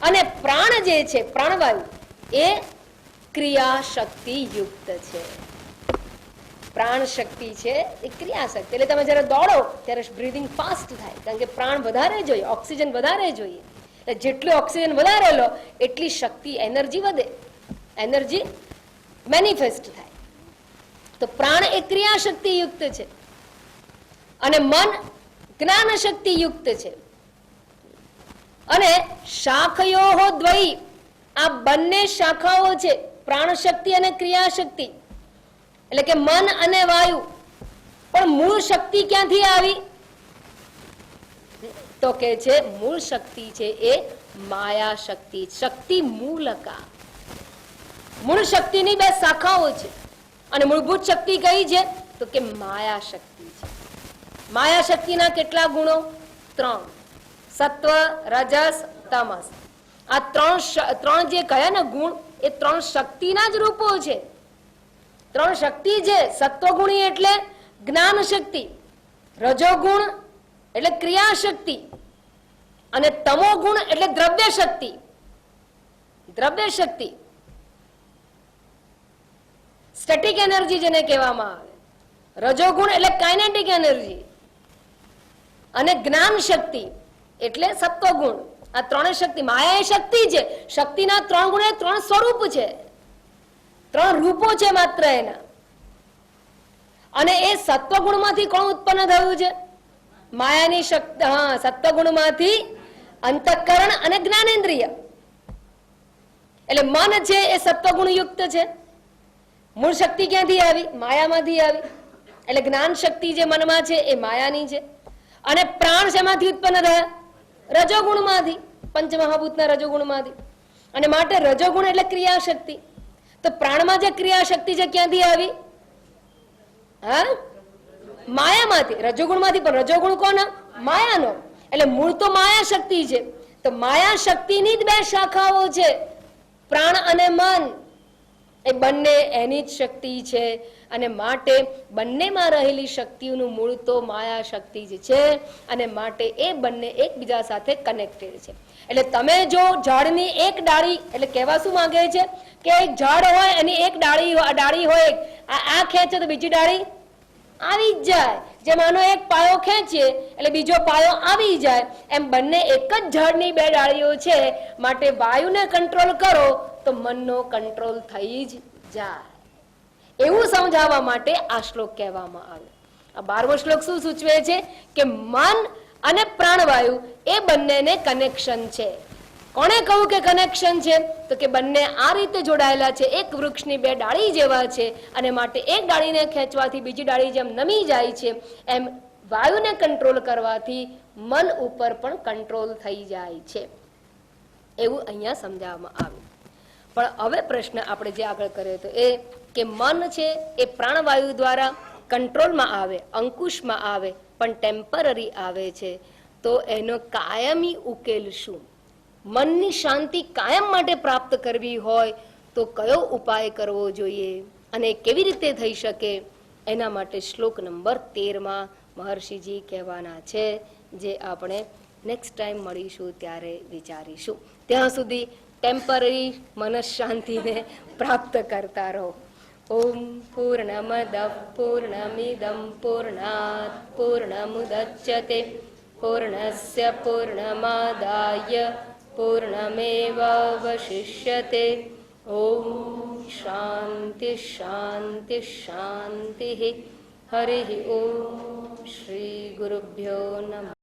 અને પ્રાણ જે છે પ્રાણવાયુ એ ક્રિયા શક્તિ યુક્ત છે. પ્રાણ શક્તિ છે એ ક્રિયા શક્તિ. એટલે તમે જયારે દોડો ત્યારે બ્રીધિંગ ફાસ્ટ થાય, કારણ કે પ્રાણ વધારે જોઈએ, ઓક્સિજન વધારે જોઈએ. એટલે જેટલું ઓક્સિજન વધારે લો એટલી શક્તિ, એનર્જી વધે, એનર્જી મેનિફેસ્ટ થાય. તો પ્રાણ એ ક્રિયા શક્તિ યુક્ત છે અને મન જ્ઞાન શક્તિ યુક્ત છે. અને શાખયો દ્વયી, આ બંને શાખાઓ છે, પ્રાણ શક્તિ અને ક્રિયા શક્તિ. એટલે કે મન અને વાયુ. પણ મૂળ શક્તિ ક્યાંથી આવી? તો કે છે મૂળ શક્તિ છે એ માયા શક્તિ. શક્તિ મૂલકા. મૂળ શક્તિની બે શાખાઓ છે અને મૂળભૂત શક્તિ કઈ છે? તો કે માયા શક્તિ છે. માયા શક્તિના કેટલા ગુણો? 3. સત્વ, રજસ, તમસ. આ ત્રણ જે કયા ને ગુણ, એ 3 શક્તિના જ રૂપો છે. 3 શક્તિ છે. સત્વગુણી એટલે જ્ઞાન શક્તિ, રજોગુણ એટલે ક્રિયા શક્તિ અને તમો ગુણ એટલે દ્રવ્ય શક્તિ. દ્રવ્ય શક્તિ સ્ટેટિક એનર્જી જેને કહેવામાં આવે. રજોગુણ એટલે કાઇનેટિક એનર્જી અને જ્ઞાન શક્તિ એટલે સત્વગુણ. આ 3 શક્તિ. માયા એ શક્તિ છે. શક્તિના 3 ગુણ એ 3 સ્વરૂપ છે, 3 રૂપો છે માત્ર એના. અને એ સત્વગુણ માંથી કોણ ઉત્પન્ન થયું છે? માયાની શક્તિ. હા, સત્વગુણ માંથી અંતઃકરણ અને જ્ઞાનેન્દ્રિય. એટલે મન છે એ સત્વગુણ યુક્ત છે. મૂળ શક્તિ ક્યાંથી આવી? માયામાંથી આવી. એટલે જ્ઞાન શક્તિ જે મનમાં છે એ માયાની છે. અને પ્રાણ શેમાંથી ઉત્પન્ન થયા? રજોગુણમાંથી, પંચમહાભૂતના રજોગુણમાંથી. અને માટે રજોગુણ એટલે ક્રિયા શક્તિ. તો પ્રાણમાં જે ક્રિયા શક્તિ છે ક્યાંથી આવી? હા, માયામાંથી, રજોગુણમાંથી. પણ રજોગુણ કોનો? માયાનો. એટલે મૂળ તો માયા શક્તિ છે. તો માયા શક્તિની જ 2 શાખાઓ છે, પ્રાણ અને મન. એ બંને એની જ શક્તિ છે. અને માટે બંનેમાં રહેલી શક્તિઓનું મૂળ તો માયા શક્તિ જ છે. અને માટે એ બંને એકબીજા સાથે કનેક્ટેડ છે. એટલે તમે જો ઝાડની એક ડાળી, એટલે કહેવા શું માંગે છે કે એક ઝાડ હોય એની એક ડાળી હોય, આ ખેંચે તો બીજી ડાળી આવી જ જાય. જેમ આનો એક પાયો ખેંચીએ એટલે બીજો પાયો આવી જાય, એમ બંને એક જ ઝાડની 2 ડાળીઓ છે. માટે વાયુને કંટ્રોલ કરો તો મનનો કંટ્રોલ થઈ જ જાય. એવું સમજાવવા માટે આ શ્લોક કહેવામાં આવે. આ 12મો શ્લોક શું સૂચવે છે? કે મન અને પ્રાણવાયુ એ બંનેને કનેક્શન છે. કોણે કહ્યું કે કનેક્શન છે? તો કે બંને આ રીતે જોડાયેલા છે, એક વૃક્ષની 2 ડાળી જેવા છે. અને માટે એક ડાળીને ખેંચવાથી બીજી ડાળી જેમ નમી જાય છે, એમ વાયુને કંટ્રોલ કરવાથી મન ઉપર પણ કંટ્રોલ થઈ જાય છે. એવું અહીંયા સમજાવવામાં આવ્યું. પણ હવે પ્રશ્ન આપણે જે આગળ કર્યો હતો એ કે મન છે એ પ્રાણવાયુ દ્વારા કંટ્રોલમાં આવે, અંકુશમાં આવે, પણ ટેમ્પરરી આવે છે. તો એનો કાયમી ઉકેલ શું? મનની શાંતિ કાયમ માટે પ્રાપ્ત કરવી હોય તો કયો ઉપાય કરવો જોઈએ અને કેવી રીતે થઈ શકે? એના માટે શ્લોક નંબર 13માં મહર્ષિજી કહેવાના છે, જે આપણે નેક્સ્ટ ટાઈમ મળીશું ત્યારે વિચારીશું. ત્યાં સુધી ટેમ્પરરી મનઃશાંતિને પ્રાપ્ત કરતા રહો. ઓમ પૂર્ણમદ પૂર્ણમિદં પૂર્ણાત પૂર્ણમુદચ્યતે પૂર્ણસ્ય પૂર્ણમાદાય પૂર્ણમેવાવશિષ્યતે. ઓમ શાંતિ શાંતિ શાંતિ. હરિ ઓમ. શ્રી ગુરુભ્યો નમઃ.